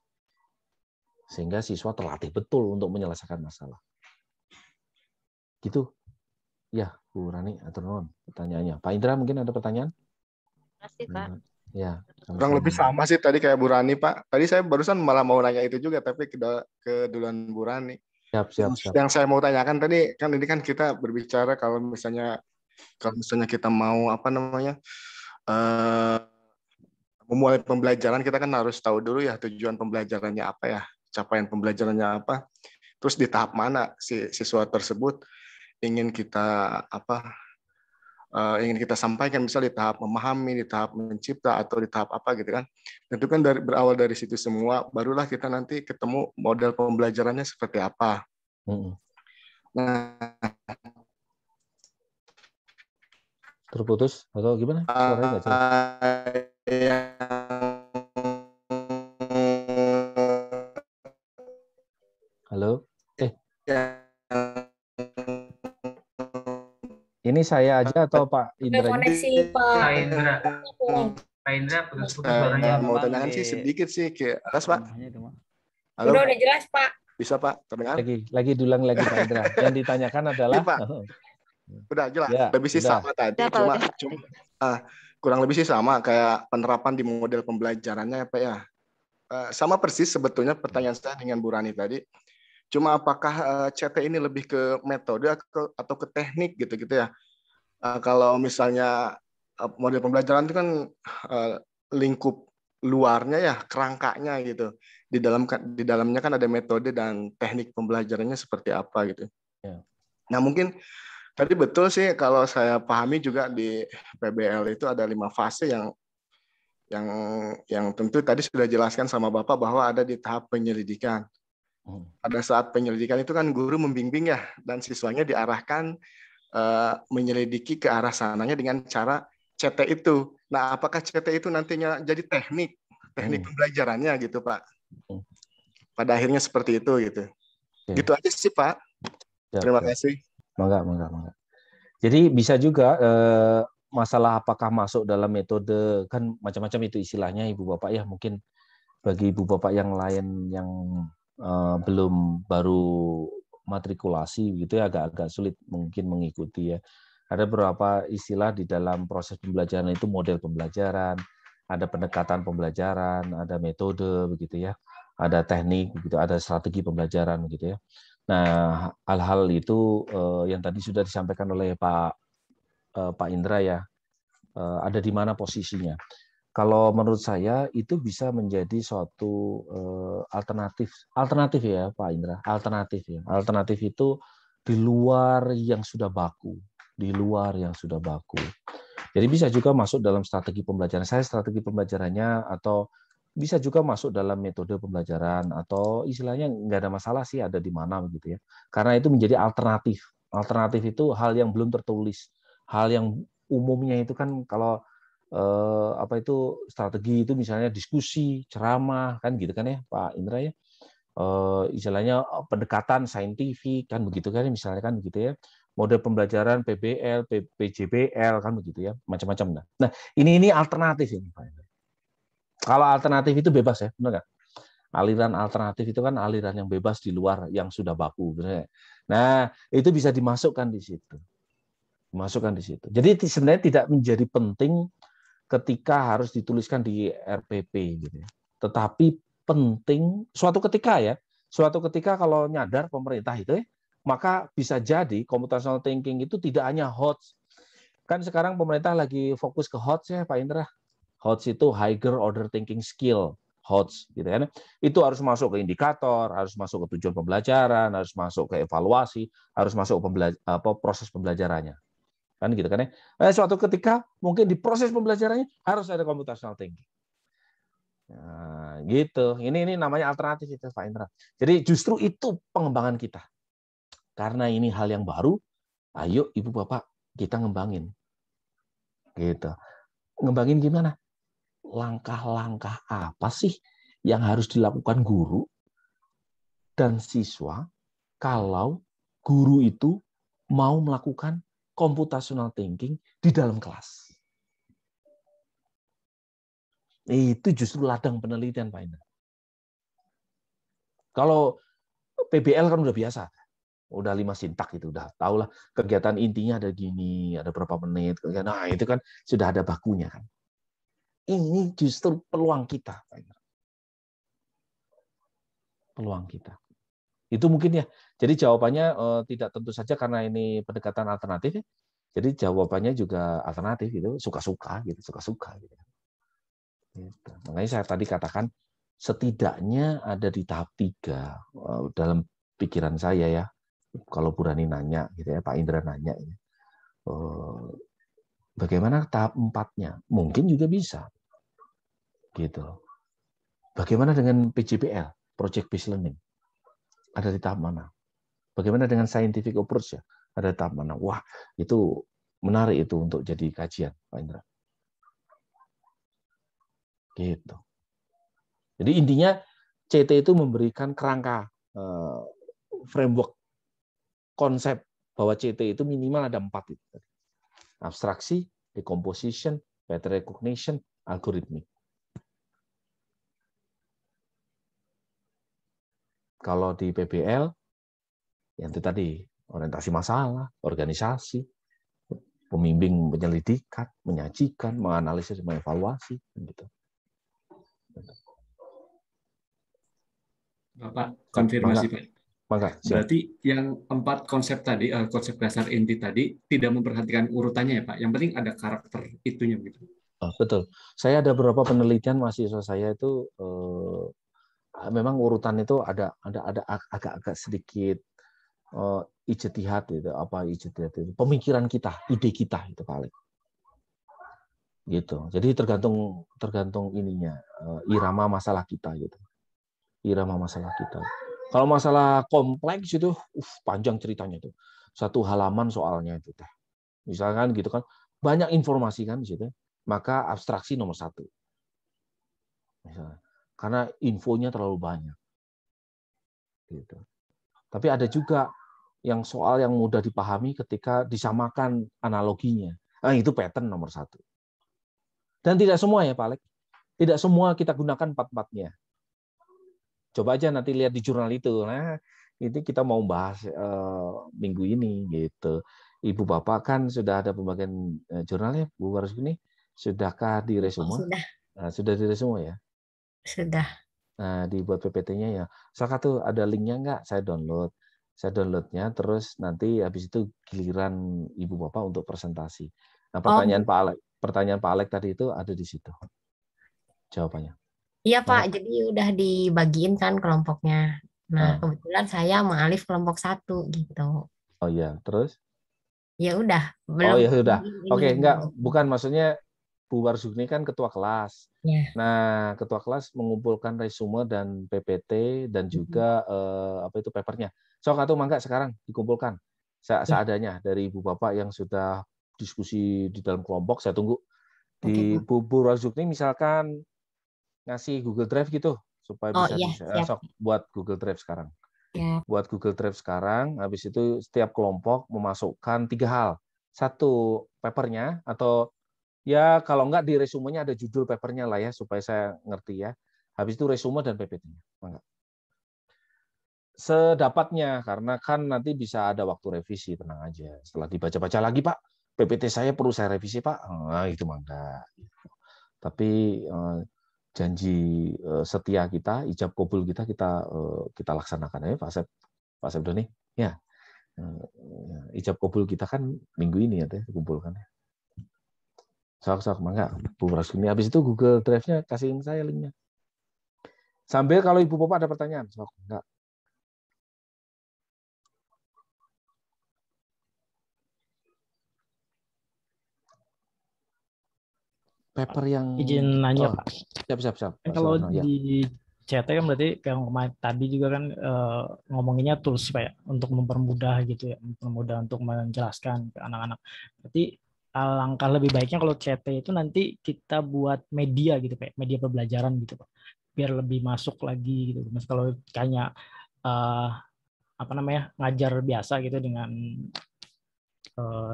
Sehingga siswa terlatih betul untuk menyelesaikan masalah. Gitu. Ya, Bu Rani, atur nuhun pertanyaannya. Pak Indra mungkin ada pertanyaan? Terima kasih, Pak. Ya, kurang lebih sama sih tadi kayak Bu Rani, Pak. Tadi saya barusan malah mau nanya itu juga, tapi ke duluan Bu Rani. Siap. Yang saya mau tanyakan tadi, kan ini kan kita berbicara kalau misalnya kita mau memulai pembelajaran, kita kan harus tahu dulu ya tujuan pembelajarannya apa ya, capaian pembelajarannya apa, terus di tahap mana si siswa tersebut ingin kita sampaikan, misal di tahap memahami, di tahap mencipta, atau di tahap apa gitu kan. Itu kan berawal dari situ semua, barulah kita nanti ketemu model pembelajarannya seperti apa. Nah, terputus atau gimana? Suaranya nggak jelas. Halo? Ini saya aja atau Pak Indra? Koneksi Pak Indra putus-putus suaranya. Mau tanyakan sih sedikit sih, jelas Pak? Halo? Udah jelas Pak. Bisa Pak, terdengar? Lagi diulang lagi Pak Indra. Yang ditanyakan adalah Pak. Udah jelas, ya, lebih sih sama tadi, cuma kurang lebih sih sama kayak penerapan di model pembelajarannya Pak ya. Sama persis sebetulnya pertanyaan saya dengan Bu Rani tadi. Cuma apakah CT ini lebih ke metode atau ke teknik gitu ya? Kalau misalnya model pembelajaran itu kan lingkup luarnya ya, kerangkanya gitu. Di dalamnya kan ada metode dan teknik pembelajarannya seperti apa gitu. Ya. Nah mungkin tadi betul sih kalau saya pahami juga di PBL itu ada 5 fase yang tentu tadi sudah jelaskan sama Bapak bahwa ada di tahap penyelidikan. Pada saat penyelidikan itu kan guru membimbing ya, dan siswanya diarahkan menyelidiki ke arah sananya dengan cara CT itu. Nah, apakah CT itu nantinya jadi teknik pembelajarannya gitu, Pak? Pada akhirnya seperti itu gitu. Gitu aja sih, Pak. Terima kasih. Mangga. Jadi bisa juga masalah apakah masuk dalam metode, kan macam-macam itu istilahnya Ibu Bapak ya. Mungkin bagi Ibu Bapak yang lain yang belum baru matrikulasi gitu ya, agak-agak sulit mungkin mengikuti ya. Ada beberapa istilah di dalam proses pembelajaran itu, model pembelajaran, ada pendekatan pembelajaran, ada metode begitu ya, ada teknik begitu, ada strategi pembelajaran begitu ya. Nah, hal-hal itu yang tadi sudah disampaikan oleh Pak Indra ya, ada di mana posisinya. Kalau menurut saya itu bisa menjadi suatu alternatif ya Pak Indra, alternatif ya. Alternatif itu di luar yang sudah baku, Jadi bisa juga masuk dalam strategi pembelajaran. Saya strategi pembelajarannya, atau bisa juga masuk dalam metode pembelajaran, atau istilahnya nggak ada masalah sih ada di mana begitu ya. Karena itu menjadi alternatif. Alternatif itu hal yang belum tertulis, hal yang umumnya itu kan kalau strategi itu misalnya diskusi, ceramah kan gitu kan ya Pak Indra ya. Istilahnya pendekatan saintifik kan begitu kan misalnya kan begitu ya. Model pembelajaran PBL, PJBL kan begitu ya, macam-macam. Nah, ini alternatif ini Pak Indra. Kalau alternatif itu bebas ya, benar nggak? Aliran alternatif itu kan aliran yang bebas di luar yang sudah baku. Benar. Nah, itu bisa dimasukkan di situ. Jadi sebenarnya tidak menjadi penting ketika harus dituliskan di RPP gitu ya. Tetapi penting suatu ketika kalau nyadar pemerintah itu maka bisa jadi computational thinking itu tidak hanya HOTS. Kan sekarang pemerintah lagi fokus ke HOTS ya Pak Indra. HOTS itu higher order thinking skill, HOTS gitu kan. Itu harus masuk ke indikator, harus masuk ke tujuan pembelajaran, harus masuk ke evaluasi, harus masuk ke proses pembelajarannya. Kan gitu kan ya. Suatu ketika mungkin di proses pembelajarannya harus ada computational thinking. Nah, gitu. Ini namanya alternatif itu Pak Indra. Jadi justru itu pengembangan kita. Karena ini hal yang baru, ayo Ibu Bapak kita ngembangin. Gitu. Ngembangin gimana? Langkah-langkah apa sih yang harus dilakukan guru dan siswa kalau guru itu mau melakukan computational thinking di dalam kelas. Itu justru ladang penelitian, Pak Indra. Kalau PBL kan udah biasa, udah 5 sintak itu, udah tahulah kegiatan intinya ada gini, ada berapa menit. Nah itu kan sudah ada bakunya kan. Ini justru peluang kita, Pak Indra. Peluang kita. Itu mungkin ya. Jadi jawabannya tidak tentu saja karena ini pendekatan alternatif ya. Jadi jawabannya juga alternatif gitu, suka-suka gitu, suka-suka gitu. Makanya saya tadi katakan setidaknya ada di tahap 3 dalam pikiran saya ya. Kalau Bu Rani nanya gitu ya, Pak Indra nanya ini. Bagaimana tahap 4-nya? Mungkin juga bisa. Gitu. Bagaimana dengan PJBL, Project Based Learning? Ada di tahap mana? Bagaimana dengan scientific approach ya? Ada di tahap mana? Wah, itu menarik itu untuk jadi kajian, Pak Indra. Gitu. Jadi intinya CT itu memberikan kerangka framework konsep bahwa CT itu minimal ada 4 itu. Abstraksi, decomposition, pattern recognition, algoritmik. Kalau di PBL, yang itu tadi, orientasi masalah, organisasi, pembimbing penyelidikan, menyajikan, menganalisis, mengevaluasi. Gitu. Bapak, konfirmasi Pak. Maka berarti yang 4 konsep tadi, konsep dasar inti tadi tidak memperhatikan urutannya ya Pak. Yang penting ada karakter itunya gitu. Betul. Saya ada beberapa penelitian mahasiswa saya itu memang urutan itu ada agak-agak sedikit ijtihad itu, apa ijtihad itu? Pemikiran kita, ide kita itu paling. Gitu. Jadi tergantung ininya, irama masalah kita gitu. Irama masalah kita. Kalau masalah kompleks itu panjang ceritanya itu. 1 halaman soalnya itu teh. Misalkan gitu kan, banyak informasi kan di situ. Maka abstraksi nomor 1. Misalnya. Karena infonya terlalu banyak. Gitu. Tapi ada juga yang soal yang mudah dipahami ketika disamakan analoginya. Itu pattern nomor 1. Dan tidak semua ya Pak Alek. Tidak semua kita gunakan 4-4-nya. Coba aja nanti lihat di jurnal itu. Nah, ini kita mau bahas minggu ini gitu. Ibu Bapak kan sudah ada pembagian jurnalnya, Bu Warusgini. Sudahkah di resume? Sudah. Sudah di resume ya? Sudah. Nah, dibuat PPT-nya ya. Salah satu ada linknya nggak? Saya download. Saya downloadnya, terus nanti habis itu giliran Ibu Bapak untuk presentasi. Nah, pertanyaan Pak Alek tadi itu ada di situ. Jawabannya. Iya Pak, jadi udah dibagiin kan kelompoknya. Nah, kebetulan saya sama Alif kelompok 1 gitu. Oh iya, terus? Ya udah, belum. Oh ya sudah. Oke, enggak, bukan maksudnya Bu Warsugni kan ketua kelas. Ya. Nah, ketua kelas mengumpulkan resume dan PPT dan juga papernya. Sok atau mangga sekarang dikumpulkan seadanya dari Ibu Bapak yang sudah diskusi di dalam kelompok. Saya tunggu di Bu Warsugni misalkan ngasih Google Drive gitu supaya bisa sok buat Google Drive sekarang. Ya. Buat Google Drive sekarang, habis itu setiap kelompok memasukkan 3 hal. 1 papernya atau ya kalau enggak di resumenya ada judul papernya lah ya supaya saya ngerti ya. Habis itu resume dan PPT-nya. Enggak. Sedapatnya karena kan nanti bisa ada waktu revisi, tenang aja. Setelah dibaca-baca lagi, Pak, PPT saya perlu saya revisi, Pak. Nah, itu mangga. Tapi janji setia kita, ijab kabul kita laksanakan ya Pak Sepdoni. Ya. Ijab kabul kita kan minggu ini ya teh dikumpulkan. Sok mangga Bu Rasuni. Habis itu Google Drive-nya kasihin saya linknya. Sambil kalau Ibu Bapak ada pertanyaan, sok enggak. Paper yang izin nanya Pak. Siap. Kalau di CT kan berarti kayak kemarin tadi juga kan ngomonginnya tools Pak ya, untuk mempermudah gitu ya, mempermudah untuk menjelaskan ke anak-anak. Berarti langkah lebih baiknya kalau CT itu nanti kita buat media gitu Pak, media pembelajaran gitu Pak, biar lebih masuk lagi gitu. Mas kalau kayaknya ngajar biasa gitu dengan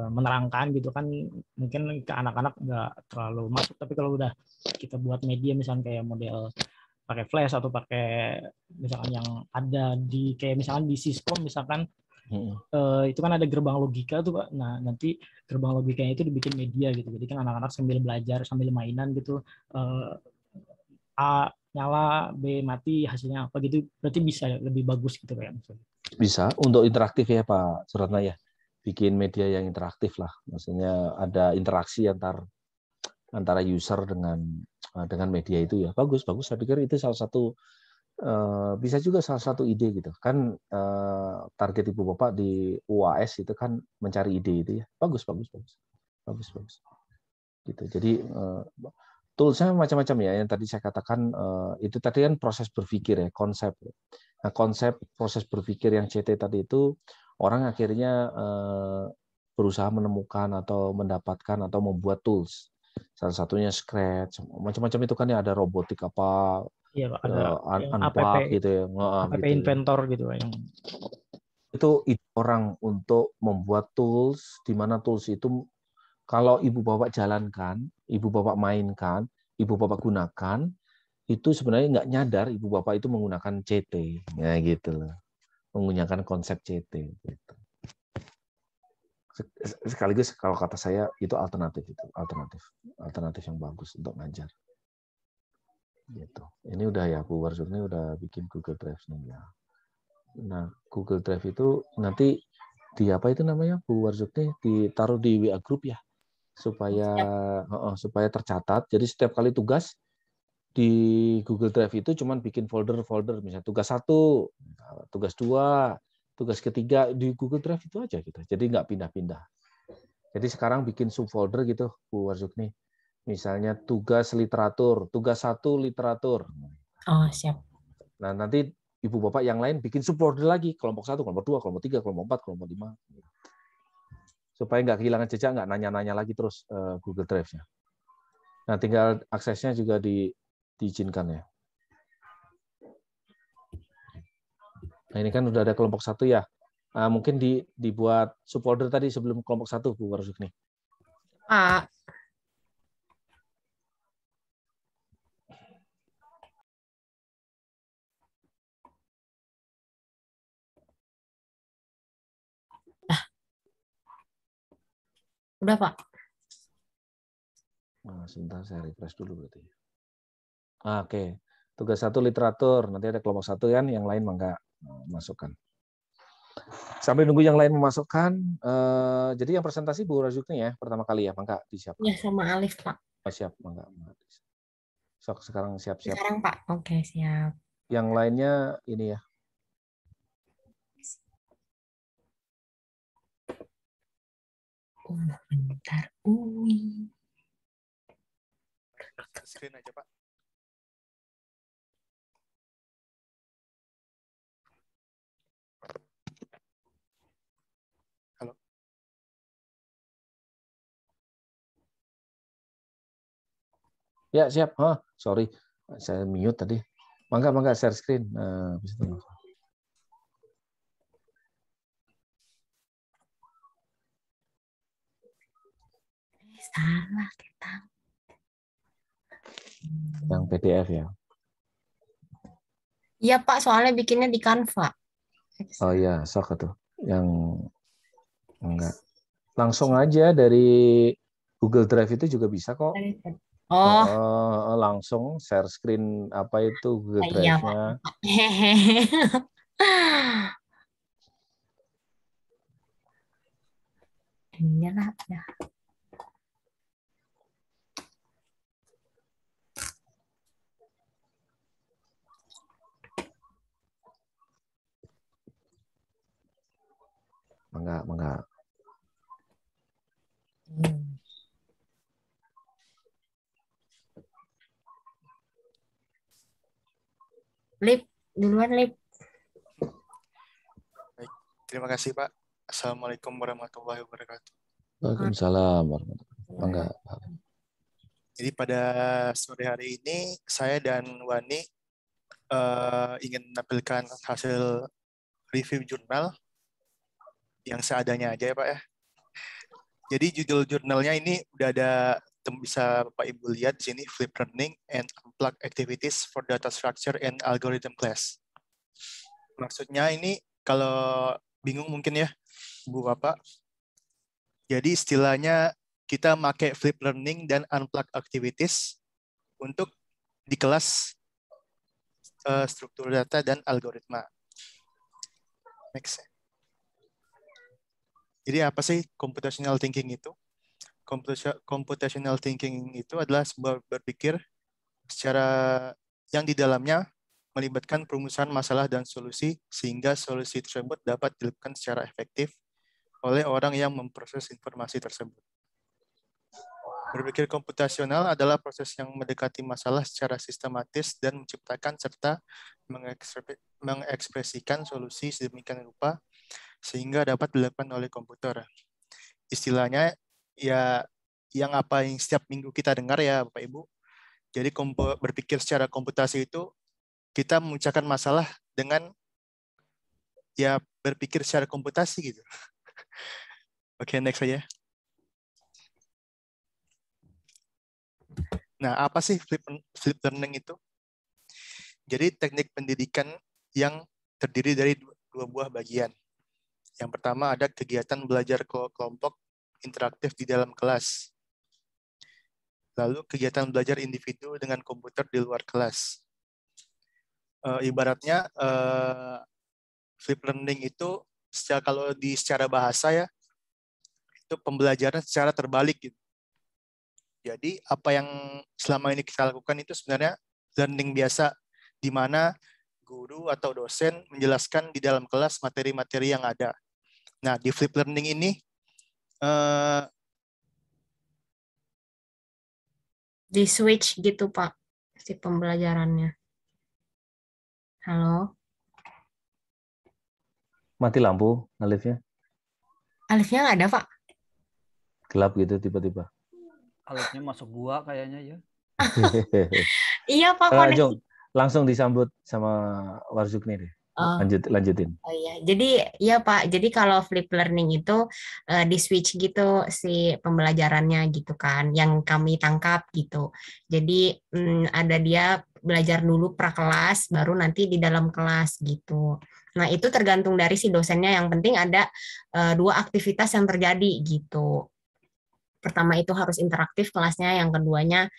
menerangkan gitu kan mungkin ke anak-anak nggak terlalu masuk, tapi kalau udah kita buat media misalnya kayak model pakai flash atau pakai misalkan yang ada di kayak misalkan di Siskom misalkan itu kan ada gerbang logika tuh Pak. Nah nanti gerbang logikanya itu dibikin media gitu, jadi kan anak-anak sambil belajar sambil mainan gitu, A nyala, B mati, hasilnya apa gitu, berarti bisa lebih bagus gitu Pak. Bisa untuk interaktif ya Pak Suratna ya. Bikin media yang interaktif lah, maksudnya ada interaksi antara user dengan media itu ya bagus. Saya pikir itu salah satu bisa juga salah satu ide gitu kan, target Ibu Bapak di UAS itu kan mencari ide itu ya bagus gitu. Jadi toolsnya macam-macam ya yang tadi saya katakan, itu tadi kan proses berpikir ya, konsep. Nah konsep proses berpikir yang CT tadi itu orang akhirnya berusaha menemukan atau mendapatkan atau membuat tools. Salah satunya Scratch, macam-macam itu kan ya, ada robotik apa, iya, Pak, ada Unpack gitu ya. App Inventor gitu yang itu orang untuk membuat tools di mana tools itu kalau Ibu Bapak jalankan, Ibu Bapak mainkan, Ibu Bapak gunakan, itu sebenarnya nggak nyadar Ibu Bapak itu menggunakan CT, ya gitu loh. Menggunakan konsep CT gitu. Sekaligus kalau kata saya itu alternatif yang bagus untuk ngajar gitu. Ini udah ya Bu Warsugni udah bikin Google Drive nih ya. Nah, Google Drive itu nanti di apa itu namanya Bu Warzukni, ditaruh di WA group ya, supaya tercatat. Jadi setiap kali tugas di Google Drive itu cuman bikin folder-folder, misalnya tugas 1, tugas 2, tugas ketiga di Google Drive itu aja gitu. Jadi nggak pindah-pindah. Jadi sekarang bikin subfolder gitu Bu Warzukni. Misalnya tugas literatur, tugas 1 literatur. Oh, siap. Nah, nanti Ibu Bapak yang lain bikin subfolder lagi, kelompok 1, kelompok 2, kelompok 3, kelompok 4, kelompok 5. Supaya nggak kehilangan jejak, nggak nanya-nanya lagi terus Google Drive-nya. Nah, tinggal aksesnya juga diizinkan ya. Nah, ini kan udah ada kelompok 1 ya. Nah, mungkin dibuat subfolder tadi sebelum kelompok 1, Bu Warzukni. Pak. Udah, Pak. Nah, sebentar saya refresh dulu berarti. Oke. Tugas 1 literatur, nanti ada kelompok 1 kan, yang lain mangga masukkan. Sampai nunggu yang lain memasukkan. Jadi yang presentasi Bu Warzukni ya, pertama kali ya, mangga disiapkan. Ya, sama Alif, Pak. Oh, siap, mangga. Sok sekarang siap-siap. Sekarang, Pak. Oke, siap. Yang lainnya ini ya. Bentar. Screen aja, Pak. Halo. Ya, siap. Sorry. Saya mute tadi. Mangga share screen. Bisa tunggu. Salah kita. Yang PDF ya. Iya, Pak, soalnya bikinnya di Canva. Oh iya, sok tuh. Yang enggak. Langsung aja dari Google Drive itu juga bisa kok. Oh. Langsung share screen apa itu Google Iya, Drive-nya. Iyalah ya. Mangga. Lip, duluan Lip. Baik, terima kasih Pak. Assalamualaikum warahmatullahi wabarakatuh. Waalaikumsalam warahmatullahi wabarakatuh. Jadi pada sore hari ini saya dan Wani ingin menampilkan hasil review jurnal yang seadanya aja ya Pak ya. Jadi judul jurnalnya ini udah ada, bisa Bapak Ibu lihat di sini, Flip Learning and Unplugged Activities for Data Structure and Algorithm Class. Maksudnya ini kalau bingung mungkin ya Bu Bapak. Jadi istilahnya kita pakai Flip Learning dan Unplugged Activities untuk di kelas struktur data dan algoritma. Next. Jadi apa sih computational thinking itu? Computational thinking itu adalah sebuah berpikir secara yang di dalamnya melibatkan perumusan masalah dan solusi sehingga solusi tersebut dapat dilakukan secara efektif oleh orang yang memproses informasi tersebut. Berpikir komputasional adalah proses yang mendekati masalah secara sistematis dan menciptakan serta mengekspresikan solusi sedemikian rupa sehingga dapat dilakukan oleh komputer. Istilahnya ya yang apa yang setiap minggu kita dengar ya Bapak Ibu. Jadi berpikir secara komputasi itu kita memecahkan masalah dengan ya berpikir secara komputasi gitu. Oke, next aja. Nah, apa sih flip learning itu? Jadi teknik pendidikan yang terdiri dari dua buah bagian. Yang pertama ada kegiatan belajar kelompok interaktif di dalam kelas. Lalu kegiatan belajar individu dengan komputer di luar kelas. Ibaratnya flip learning itu secara bahasa ya, itu pembelajaran secara terbalik gitu. Jadi apa yang selama ini kita lakukan itu sebenarnya learning biasa, di mana guru atau dosen menjelaskan di dalam kelas materi-materi yang ada. Nah, di flip learning ini di switch gitu Pak, si pembelajarannya. Halo? Mati lampu, Alifnya? Alifnya nggak ada Pak. Gelap gitu tiba-tiba. Alifnya masuk gua kayaknya ya. Iya Pak, koneksi. Jong, langsung disambut sama Warzukni deh. Lanjutin. Oh iya, jadi ya Pak, jadi kalau flip learning itu di switch gitu si pembelajarannya gitu kan, yang kami tangkap gitu. Jadi ada dia belajar dulu prakelas, baru nanti di dalam kelas gitu. Nah itu tergantung dari si dosennya. Yang penting ada 2 aktivitas yang terjadi gitu. Pertama itu harus interaktif kelasnya, yang keduanya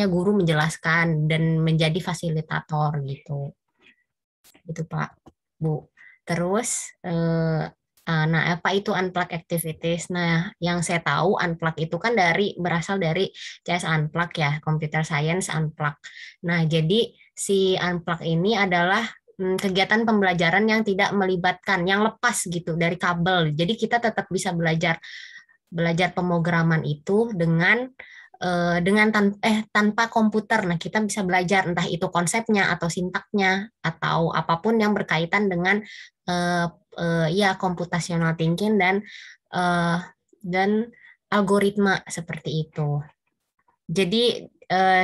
guru menjelaskan dan menjadi fasilitator gitu. Itu Pak, Bu. Terus nah apa itu unplug activities? Nah, yang saya tahu unplug itu kan berasal dari CS Unplug ya, Computer Science Unplug. Nah, jadi si unplug ini adalah kegiatan pembelajaran yang tidak melibatkan, yang lepas gitu dari kabel. Jadi kita tetap bisa belajar pemrograman itu tanpa komputer. Nah, kita bisa belajar entah itu konsepnya atau sintaknya atau apapun yang berkaitan dengan computational thinking dan algoritma seperti itu. Jadi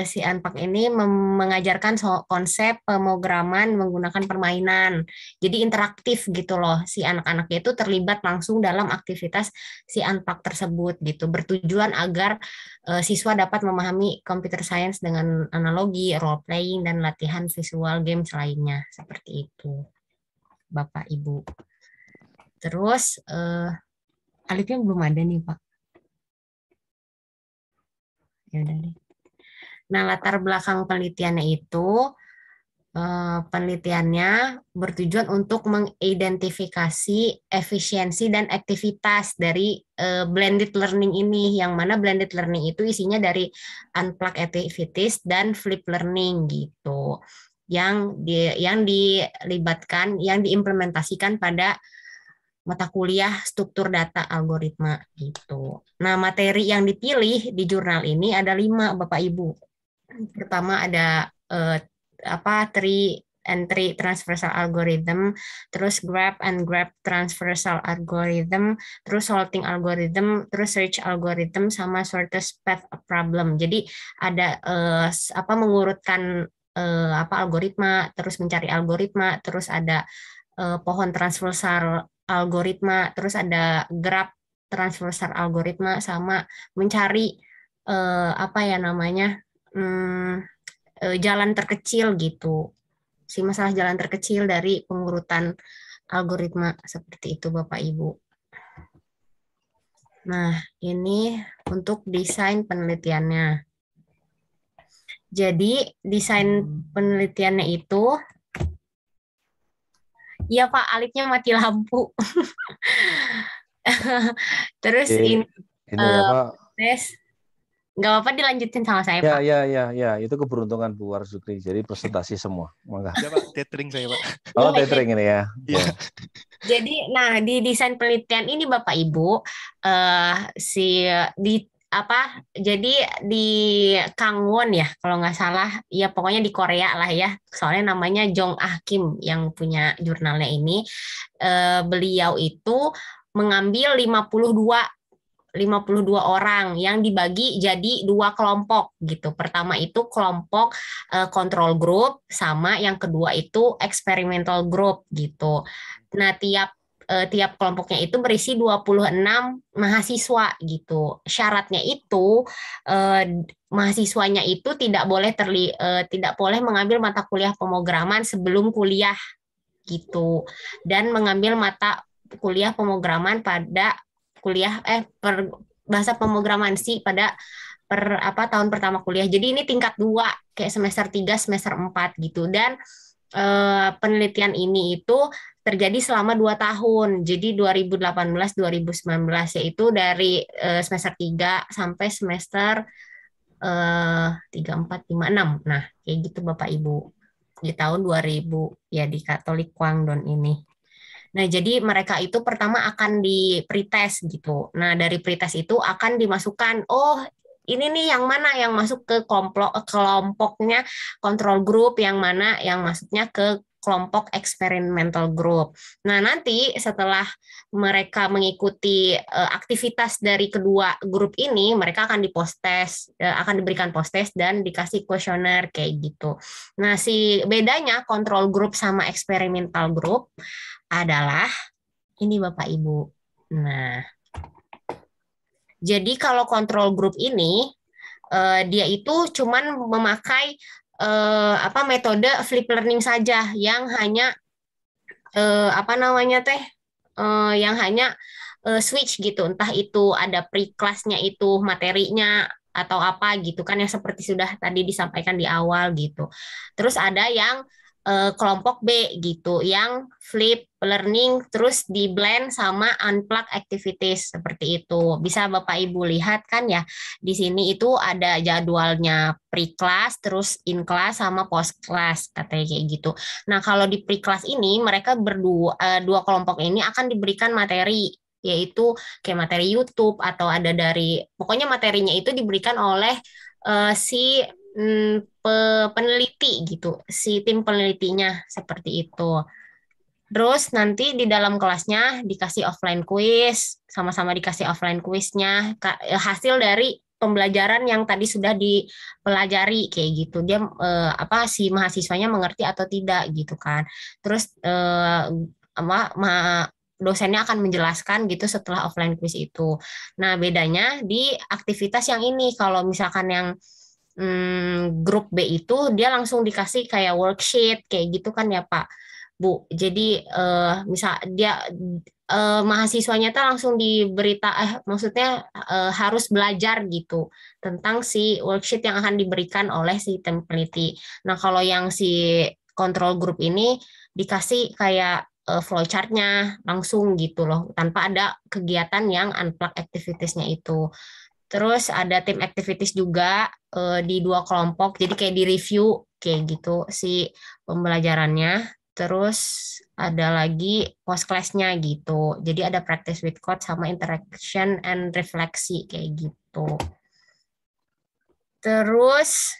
si Unplug ini mengajarkan konsep pemrograman menggunakan permainan. Jadi interaktif gitu loh. Si anak-anaknya itu terlibat langsung dalam aktivitas si Unplug tersebut gitu. Bertujuan agar siswa dapat memahami computer science dengan analogi, role playing, dan latihan visual games lainnya. Seperti itu, Bapak Ibu. Terus Alifnya belum ada nih, Pak. Ya udah deh. Nah, latar belakang penelitiannya itu, penelitiannya bertujuan untuk mengidentifikasi efisiensi dan aktivitas dari blended learning ini, yang mana blended learning itu isinya dari unplugged activities dan flip learning gitu, yang dilibatkan, yang diimplementasikan pada mata kuliah struktur data algoritma gitu. Nah, materi yang dipilih di jurnal ini ada 5, Bapak Ibu. Pertama ada 3 transversal algorithm, terus grab and grab transversal algorithm, terus sorting algorithm, terus search algorithm, sama shortest path problem. Jadi ada mengurutkan algoritma, terus mencari algoritma, terus ada pohon transversal algoritma, terus ada graph transversal algoritma, sama mencari jalan terkecil gitu. Si masalah jalan terkecil dari pengurutan algoritma seperti itu, Bapak Ibu. Nah, ini untuk desain penelitiannya. Jadi, desain penelitiannya itu, iya Pak, Alifnya mati lampu. Terus ini nggak apa-apa dilanjutin sama saya, Pak. Ya, itu keberuntungan Bu Warzukni. Jadi presentasi semua. Mangga. Ya, Pak, tethering saya, Pak. Oh, tethering ini ya. Iya. Jadi, nah di desain penelitian ini Bapak Ibu, jadi di Kangwon ya, kalau nggak salah, ya pokoknya di Korea lah ya. Soalnya namanya Jong Ah Kim yang punya jurnalnya ini. Beliau itu mengambil 52 orang yang dibagi jadi 2 kelompok gitu. Pertama itu kelompok control group, sama yang kedua itu experimental group gitu. Nah, tiap kelompoknya itu berisi 26 mahasiswa gitu. Syaratnya itu mahasiswanya itu tidak boleh mengambil mata kuliah pemrograman sebelum kuliah gitu, dan mengambil mata kuliah pemrograman pada bahasa pemrograman sih pada tahun pertama kuliah. Jadi ini tingkat 2, kayak semester 3, semester 4 gitu. Dan penelitian ini itu terjadi selama 2 tahun. Jadi 2018-2019 yaitu dari semester 3 sampai semester 3, 4, 5, 6. Nah, kayak gitu Bapak Ibu. Di tahun 2000 ya di Katolik Kwangdong ini. Nah, jadi mereka itu pertama akan di pretest gitu. Nah, dari pretest itu akan dimasukkan, oh ini nih yang mana yang masuk ke kelompoknya control group, yang mana yang masuknya ke kelompok experimental group. Nah, nanti setelah mereka mengikuti aktivitas dari kedua grup ini, mereka akan akan diberikan post test dan dikasih kuesioner kayak gitu. Nah, si bedanya control group sama experimental group adalah ini Bapak Ibu. Nah, jadi kalau control group ini dia itu cuman memakai metode flip learning saja yang hanya yang hanya switch gitu, entah itu ada pre-class-nya itu materinya atau apa gitu kan, yang seperti sudah tadi disampaikan di awal gitu. Terus ada yang kelompok B gitu, yang flip learning terus di blend sama unplug activities seperti itu. Bisa Bapak Ibu lihat kan ya, di sini itu ada jadwalnya pre-class, terus in-class sama post-class katanya kayak gitu. Nah, kalau di pre-class ini mereka dua kelompok ini akan diberikan materi, yaitu kayak materi YouTube atau ada pokoknya materinya itu diberikan oleh si peneliti gitu, si tim penelitinya seperti itu. Terus nanti di dalam kelasnya dikasih offline quiz, sama-sama dikasih offline quiznya, hasil dari pembelajaran yang tadi sudah dipelajari kayak gitu. Dia si mahasiswanya mengerti atau tidak gitu kan. Terus dosennya akan menjelaskan gitu setelah offline quiz itu. Nah, bedanya di aktivitas yang ini, kalau misalkan yang grup B itu dia langsung dikasih kayak worksheet kayak gitu kan ya Pak Bu. Jadi misal dia mahasiswanya tuh langsung maksudnya harus belajar gitu tentang si worksheet yang akan diberikan oleh si tim peneliti. Nah, kalau yang si control group ini dikasih kayak flowchart-nya langsung gitu loh, tanpa ada kegiatan yang unplug activities-nya itu. Terus ada tim activities juga di 2 kelompok, jadi kayak di review kayak gitu si pembelajarannya. Terus ada lagi post class-nya gitu. Jadi ada practice with code sama interaction and refleksi kayak gitu. Terus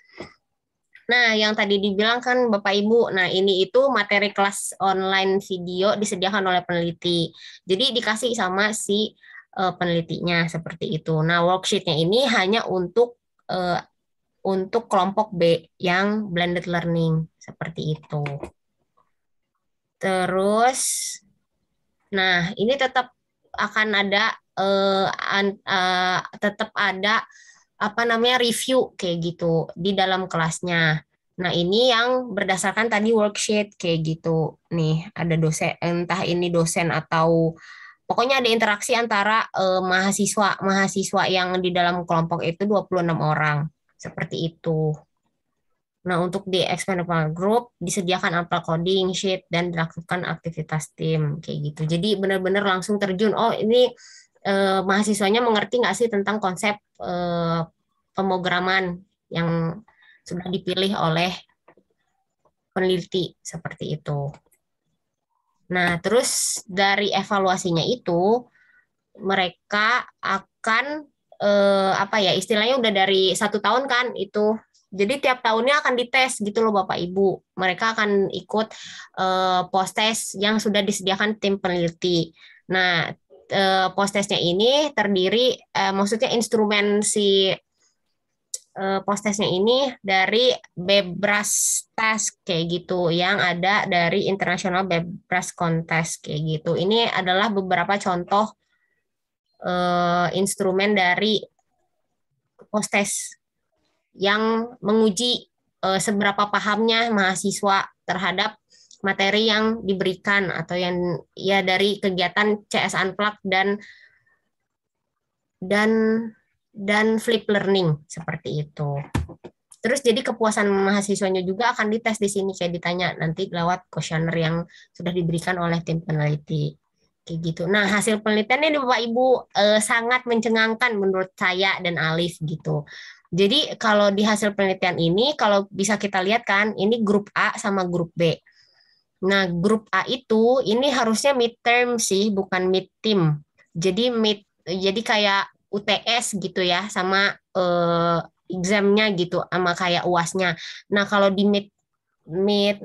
nah, yang tadi dibilang kan Bapak Ibu, nah ini itu materi kelas online video disediakan oleh peneliti. Jadi dikasih sama si penelitinya seperti itu. Nah, worksheet-nya ini hanya untuk kelompok B yang blended learning seperti itu. Terus, nah ini tetap akan ada review kayak gitu di dalam kelasnya. Nah, ini yang berdasarkan tadi worksheet kayak gitu. Nih, ada dosen, entah ini dosen atau pokoknya ada interaksi antara mahasiswa yang di dalam kelompok itu 26 orang. Seperti itu. Nah, untuk di experimental group disediakan ampla coding sheet dan dilakukan aktivitas tim kayak gitu. Jadi benar-benar langsung terjun. Oh, ini mahasiswanya mengerti nggak sih tentang konsep pemrograman yang sudah dipilih oleh peneliti seperti itu. Nah, terus dari evaluasinya itu mereka akan istilahnya udah dari 1 tahun kan itu. Jadi tiap tahunnya akan dites gitu loh Bapak Ibu. Mereka akan ikut post test yang sudah disediakan tim peneliti. Nah, post testnya ini terdiri, maksudnya instrumen si post testnya ini dari Bebras Test kayak gitu, yang ada dari International Bebras Contest kayak gitu. Ini adalah beberapa contoh instrumen dari post test yang menguji seberapa pahamnya mahasiswa terhadap materi yang diberikan atau yang ya dari kegiatan CS Unplug dan flip learning seperti itu. Terus jadi kepuasan mahasiswanya juga akan dites di sini, kayak ditanya nanti lewat kuesioner yang sudah diberikan oleh tim peneliti. Kayak gitu. Nah, hasil penelitiannya nih Bapak Ibu sangat mencengangkan menurut saya dan Alif gitu. Jadi kalau di hasil penelitian ini, kalau bisa kita lihat kan, ini grup A sama grup B. Nah, grup A itu ini harusnya midterm sih, bukan mid team. Jadi jadi kayak UTS gitu ya, sama examnya gitu, sama kayak UASnya. Nah, kalau di mid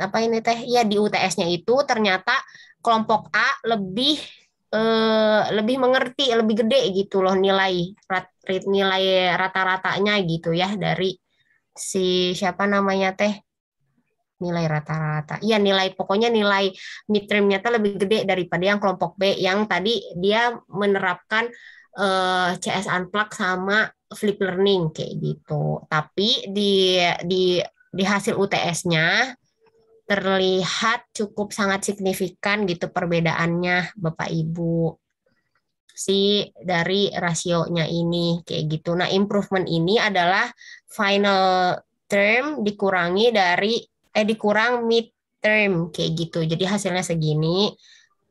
apa ini teh? Ya di UTS-nya itu ternyata kelompok A lebih mengerti, lebih gede gitu loh nilai rata-ratanya gitu ya dari si siapa namanya teh, nilai rata-rata. Iya, pokoknya nilai midterm-nya tuh lebih gede daripada yang kelompok B yang tadi dia menerapkan CS Unplugged sama flip learning kayak gitu. Tapi di hasil UTS-nya terlihat cukup sangat signifikan gitu perbedaannya Bapak Ibu dari rasionya ini kayak gitu. Nah, improvement ini adalah final term dikurang mid term kayak gitu. Jadi hasilnya segini.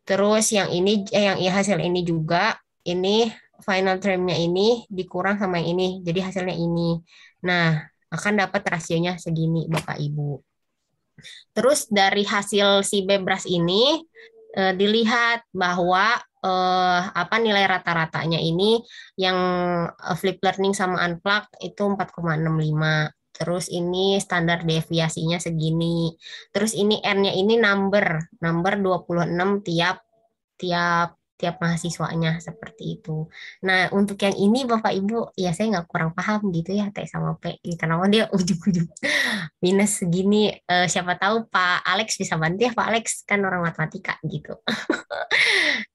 Terus yang ini yang hasil ini juga ini final termnya ini dikurang sama yang ini. Jadi hasilnya ini. Nah, akan dapat rasionya segini Bapak Ibu. Terus dari hasil si Bebras ini dilihat bahwa nilai rata-ratanya ini yang flip learning sama unplugged itu 4,65. Terus ini standar deviasinya segini. Terus ini N-nya ini number 26 tiap mahasiswanya seperti itu. Nah, untuk yang ini Bapak Ibu, ya saya nggak kurang paham gitu ya, T sama P. Kenapa dia ujung-ujung minus segini? Siapa tahu Pak Alex bisa bantu ya, Pak Alex kan orang matematika gitu.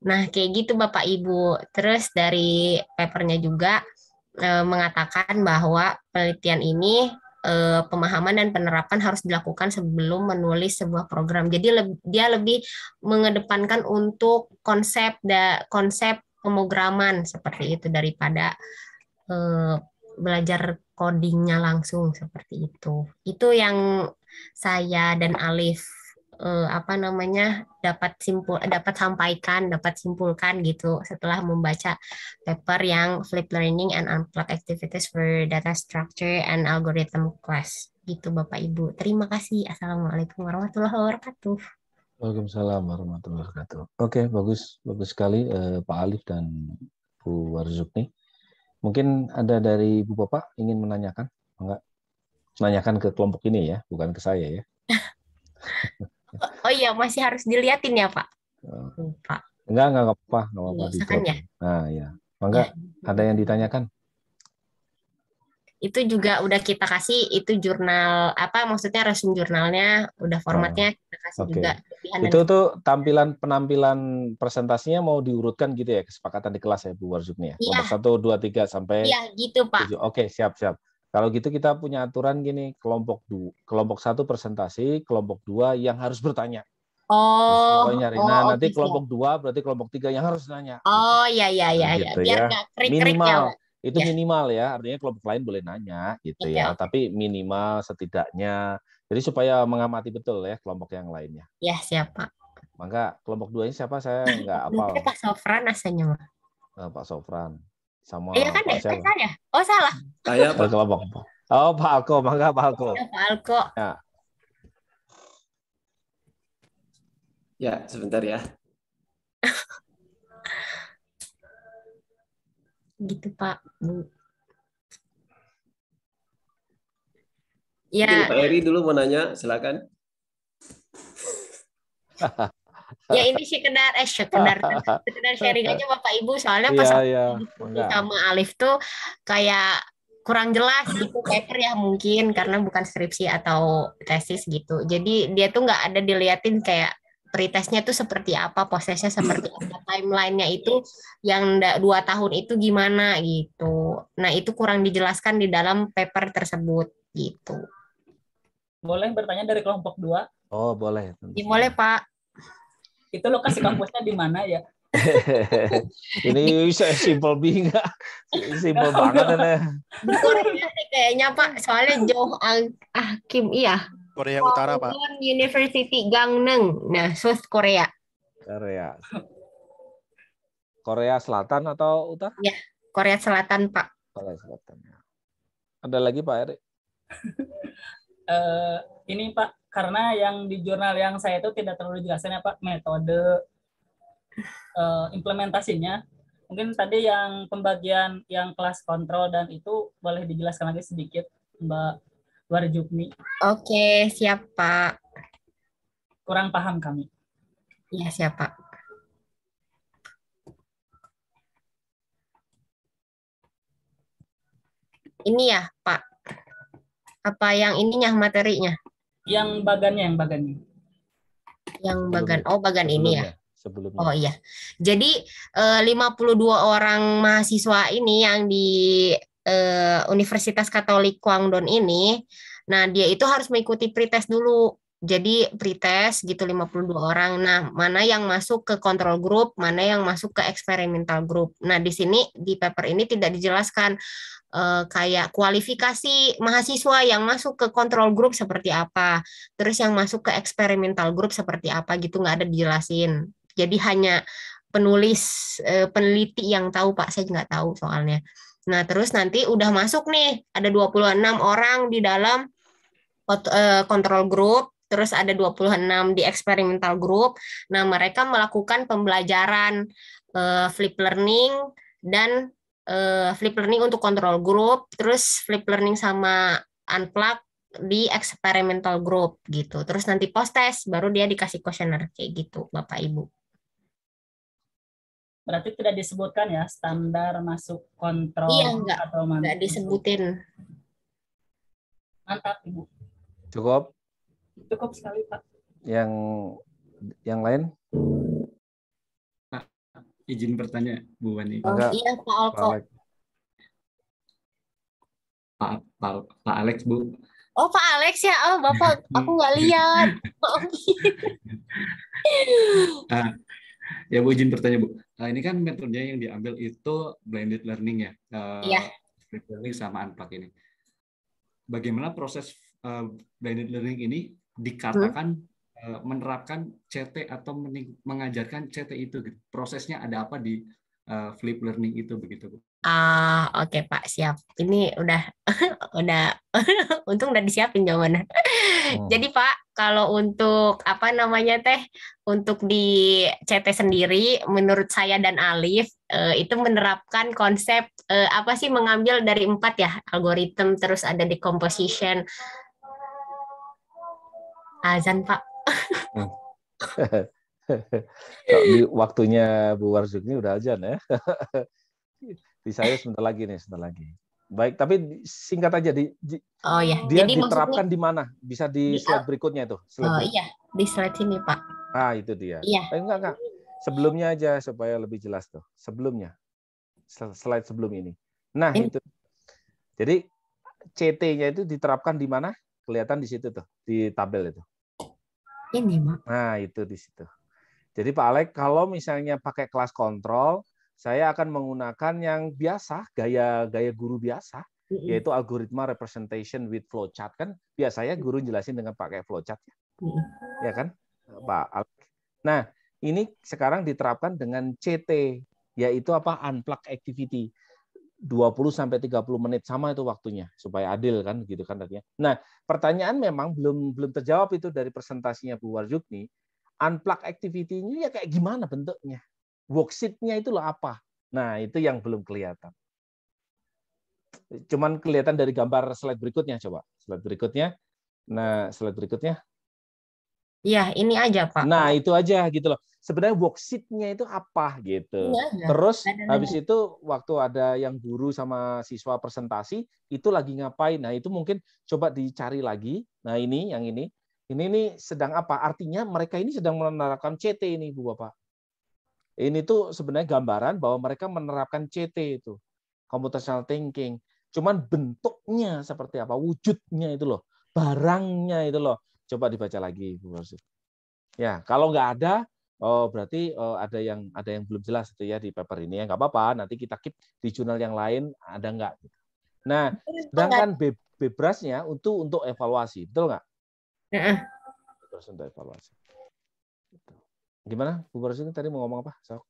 Nah, kayak gitu Bapak Ibu. Terus dari papernya juga mengatakan bahwa penelitian ini pemahaman dan penerapan harus dilakukan sebelum menulis sebuah program. Jadi dia lebih mengedepankan untuk konsep pemrograman seperti itu daripada belajar codingnya langsung seperti itu. Itu yang saya dan Alif dapat simpulkan gitu setelah membaca paper yang Flip Learning and Unplugged Activities for Data Structure and Algorithm Class gitu Bapak Ibu. Terima kasih. Assalamualaikum warahmatullahi wabarakatuh. Waalaikumsalam warahmatullahi wabarakatuh. Oke, bagus sekali Pak Alif dan Bu Warzukni. Mungkin ada dari Bu Bapak ingin menanyakan? Enggak? Menanyakan ke kelompok ini ya, bukan ke saya ya. Oh iya, masih harus diliatin ya Pak? Pak. Enggak apa-apa. Ya? Nah ya, enggak ada yang ditanyakan? Itu juga udah kita kasih, itu jurnal maksudnya resume jurnalnya, udah formatnya kita kasih juga. Itu tuh penampilan presentasinya mau diurutkan gitu ya, kesepakatan di kelas ya Bu Warzukni ya? Kelompok 1, 2, 3 sampai. Iya gitu Pak. 7. Oke, siap. Kalau gitu kita punya aturan gini, kelompok 1 presentasi, kelompok 2 yang harus bertanya. Nanti okay, kelompok 2 berarti kelompok 3 yang harus nanya. Oh iya. Gitu biar ya. Minimal. Itu minimal ya, artinya kelompok lain boleh nanya gitu ya. Tapi minimal setidaknya. Jadi supaya mengamati betul ya kelompok yang lainnya. Ya, siap Pak. Maka kelompok 2 ini siapa saya nggak hafal. Pak Sofran asanya. Pak Sofran. Sama iya kan Pak siapa? Saya. Oh salah. Saya Pak. Kelompok. Oh Pak Alko, mangga Pak Alko. Ya, Pak Alko. Ya, sebentar ya. Gitu Pak, Bu. Ya. Mungkin Pak Eri dulu mau nanya, silakan. Ya ini sekedar sharing aja Bapak Ibu, soalnya pas sama Alif tuh kayak kurang jelas gitu paper ya mungkin karena bukan skripsi atau tesis gitu. Jadi dia tuh nggak ada diliatin kayak pretestnya tuh seperti apa, prosesnya seperti apa, timelinenya itu yang 2 tahun itu gimana gitu. Nah itu kurang dijelaskan di dalam paper tersebut gitu. Boleh bertanya dari kelompok 2? Oh boleh. Ya, boleh Pak. Itu lokasi kampusnya di mana ya? Ini simple bingung, simple banget ini. Di Korea nih kayaknya Pak, soalnya jauh Kim iya. Korea Utara, Pak. University Gangneung. Nah, South Korea. Korea Selatan atau Utara? Ya, Korea Selatan, Pak. Korea Selatan. Ada lagi Pak Erik? Ini Pak, karena yang di jurnal yang saya itu tidak terlalu dijelaskan ya Pak, metode implementasinya. Mungkin tadi yang pembagian yang kelas kontrol dan itu boleh dijelaskan lagi sedikit Mbak Warjupni. Oke, siap Pak. Kurang paham kami. Iya, siap Pak. Ini ya Pak. Apa yang ininya materinya? Yang bagannya. Yang bagan. Oh, bagan ini ya. Sebelumnya. Oh iya. Jadi 52 orang mahasiswa ini yang di Universitas Katolik Kwangdong ini, nah dia itu harus mengikuti pretest dulu. Jadi pretest gitu 52 orang. Nah, mana yang masuk ke control group, mana yang masuk ke experimental group. Nah, di sini di paper ini tidak dijelaskan kayak kualifikasi mahasiswa yang masuk ke control group seperti apa, terus yang masuk ke experimental group seperti apa gitu, nggak ada dijelasin. Jadi hanya penulis peneliti yang tahu Pak, saya nggak tahu soalnya. Nah, terus nanti udah masuk nih, ada 26 orang di dalam control group, terus ada 26 di experimental group. Nah, mereka melakukan pembelajaran flip learning dan flip learning untuk control group, terus flip learning sama unplug di experimental group gitu. Terus nanti post test, baru dia dikasih kuesioner kayak gitu, Bapak Ibu. Berarti tidak disebutkan ya standar masuk kontrol atau enggak disebutin. Mantap Ibu. Cukup Sekali Pak. Yang lain? Pak, izin bertanya Bu Wani. Iya Pak Alko. Pak Alex Bu. Oh Pak Alex ya, oh Bapak, aku nggak lihat. Ya Bu, izin bertanya Bu. Ini kan metodenya yang diambil itu blended learning ya. Iya. Blended learning sama unplug ini. Bagaimana proses blended learning ini dikatakan menerapkan CT atau mengajarkan CT itu? Prosesnya ada apa di flip learning itu begitu Bu? Oke Pak, siap. Ini udah untung udah disiapin jawabannya. Jadi Pak, kalau untuk apa namanya untuk di CT sendiri, menurut saya dan Alif itu menerapkan konsep apa sih, mengambil dari 4 ya, algoritma, terus ada decomposition. Azan Pak. Di waktunya Bu Warjupni udah azan ya. Di saya sebentar lagi. Baik, tapi singkat aja oh ya. Dia jadi diterapkan di mana? Bisa di slide berikutnya itu. Iya, di slide sini Pak. Itu dia. Iya. Enggak. Sebelumnya aja supaya lebih jelas tuh. Sebelumnya. Slide sebelum ini. Nah, itu. Jadi CT-nya itu diterapkan di mana? Kelihatan di situ tuh, di tabel itu. Ini, Mak. Nah, itu di situ. Jadi Pak Alek, kalau misalnya pakai kelas kontrol, saya akan menggunakan yang biasa, gaya guru biasa, yaitu algoritma representation with flowchart. Kan biasanya guru jelasin dengan pakai flowchart. Ya kan, Pak Alek? Nah, ini sekarang diterapkan dengan CT, yaitu apa? Unplug activity. 20-30 menit sama itu waktunya, supaya adil kan, gitu kan artinya. Nah, pertanyaan memang belum terjawab itu dari presentasinya Bu Warjupni. Unplug activity-nya ya kayak gimana bentuknya? Worksheet-nya itu loh apa? Nah, itu yang belum kelihatan. Cuman kelihatan dari gambar slide berikutnya, coba. Slide berikutnya. Nah, slide berikutnya. Iya, ini aja, Pak. Nah, itu aja gitu loh. Sebenarnya worksheet-nya itu apa gitu. Terus habis itu waktu ada yang guru sama siswa presentasi, itu lagi ngapain? Nah, itu mungkin coba dicari lagi. Nah, ini yang ini. Ini sedang apa? Artinya mereka ini sedang menerapkan CT ini, Bu Bapak. Ini tuh sebenarnya gambaran bahwa mereka menerapkan CT itu, computational thinking. Cuman bentuknya seperti apa, wujudnya itu loh, barangnya itu loh. Coba dibaca lagi, Bu Warjupni. Ya, kalau nggak ada, Oh, berarti ada yang belum jelas itu ya di paper ini ya. Nggak apa-apa, nanti kita keep di jurnal yang lain ada nggak. Nah, sedangkan bebrasnya untuk evaluasi, betul nggak? Terus untuk evaluasi. Gimana, Bu Barsuni tadi mau ngomong apa? So,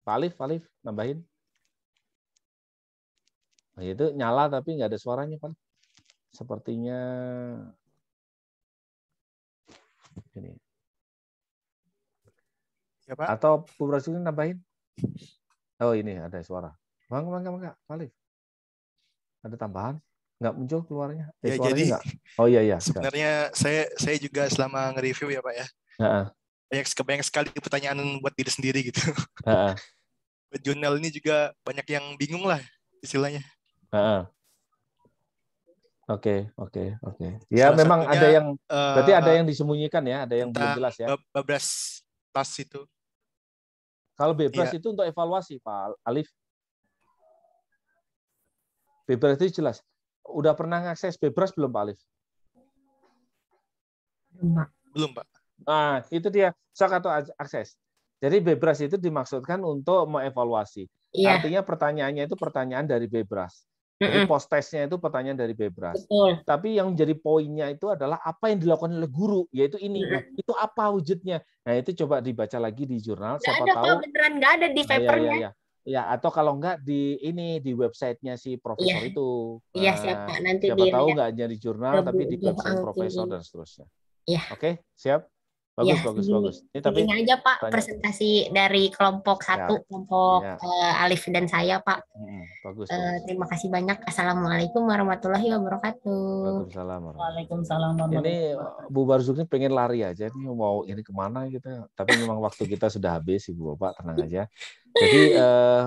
Pak Alif, nambahin. Nah, itu nyala tapi nggak ada suaranya, Pak. Sepertinya ini. Ya, Pak. Atau Bu Barsuni nambahin? Oh, ini ada suara. Mangga, Pak Alif. Ada tambahan? Nggak muncul keluarnya? Ya, suaranya jadi nggak? Oh iya. Sebenarnya saya juga selama nge-review ya Pak ya. Banyak sekali pertanyaan buat diri sendiri gitu. Jurnal ini juga banyak yang bingung lah istilahnya. Oke. Ya salah memang satunya, ada yang berarti ada yang disembunyikan ya, ada yang belum jelas ya. Bebras tas itu. Kalau bebas itu untuk evaluasi Pak Alif. Bebras itu jelas. Udah pernah ngakses Bebras belum Pak Alif? Belum Pak. Nah, itu dia sok atau akses. Jadi Bebras itu dimaksudkan untuk mengevaluasi. Artinya pertanyaannya itu pertanyaan dari Bebras. Jadi post testnya itu pertanyaan dari Bebras. Betul. Tapi yang jadi poinnya itu adalah apa yang dilakukan oleh guru, yaitu ini. Nah, itu apa wujudnya? Nah, itu coba dibaca lagi di jurnal. Siapa tahu? Pak, beneran nggak ada di papernya. Ya, atau kalau enggak di websitenya si profesor itu. Iya, siapa nanti siapa tahu enggak hanya di jurnal tapi di website profesor dan seterusnya. Iya. Oke, siap. Bagus. Ini tapi aja Pak presentasi dari kelompok 1, kelompok Alif dan saya Pak. Bagus. Terima kasih banyak. Assalamualaikum warahmatullahi wabarakatuh. Waalaikumsalam. Ini Bu Barzukni pengen lari aja nih, mau ini kemana gitu. Tapi memang waktu kita sudah habis Ibu Bapak, tenang aja. Jadi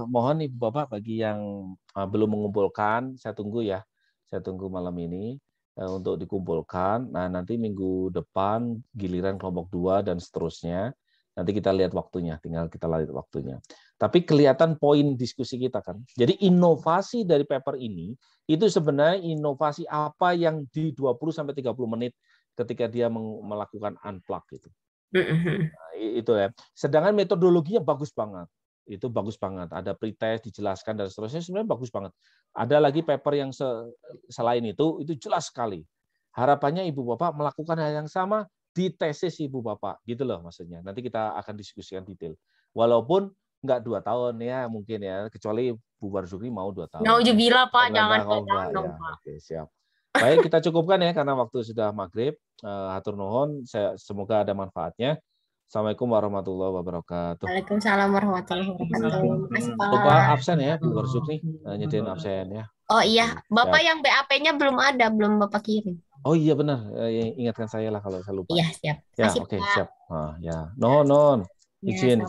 mohon Ibu Bapak bagi yang belum mengumpulkan, saya tunggu ya. Saya tunggu malam ini untuk dikumpulkan. Nah, nanti minggu depan giliran kelompok 2 dan seterusnya. Nanti kita lihat waktunya, tinggal kita lihat waktunya. Tapi kelihatan poin diskusi kita kan. Jadi inovasi dari paper ini itu sebenarnya inovasi apa yang di 20 sampai 30 menit ketika dia melakukan unplug itu. Nah, itu ya. Sedangkan metodologinya bagus banget. Itu bagus banget. Ada pretest dijelaskan dan seterusnya, sebenarnya bagus banget. Ada lagi paper yang selain itu jelas sekali. Harapannya Ibu Bapak melakukan hal yang sama di tesis Ibu Bapak, gitu loh maksudnya. Nanti kita akan diskusikan detail. Walaupun nggak 2 tahun ya mungkin ya, kecuali Bu Barzukni mau 2 tahun. Nauzubillah Pak, jangan 2 tahun dong Pak. Oke, siap. Baik, kita cukupkan ya karena waktu sudah maghrib. Hatur nuhun, semoga ada manfaatnya. Assalamualaikum warahmatullahi wabarakatuh. Waalaikumsalam warahmatullahi wabarakatuh. Lupa absen ya, Bu Barzukni, nyediain absen ya. Oh iya, Bapak yang BAP-nya belum ada, belum Bapak kirim. Oh iya benar, ingatkan saya lah kalau saya lupa. Iya, siap. Ya, oke, siap. Ya, non, izin.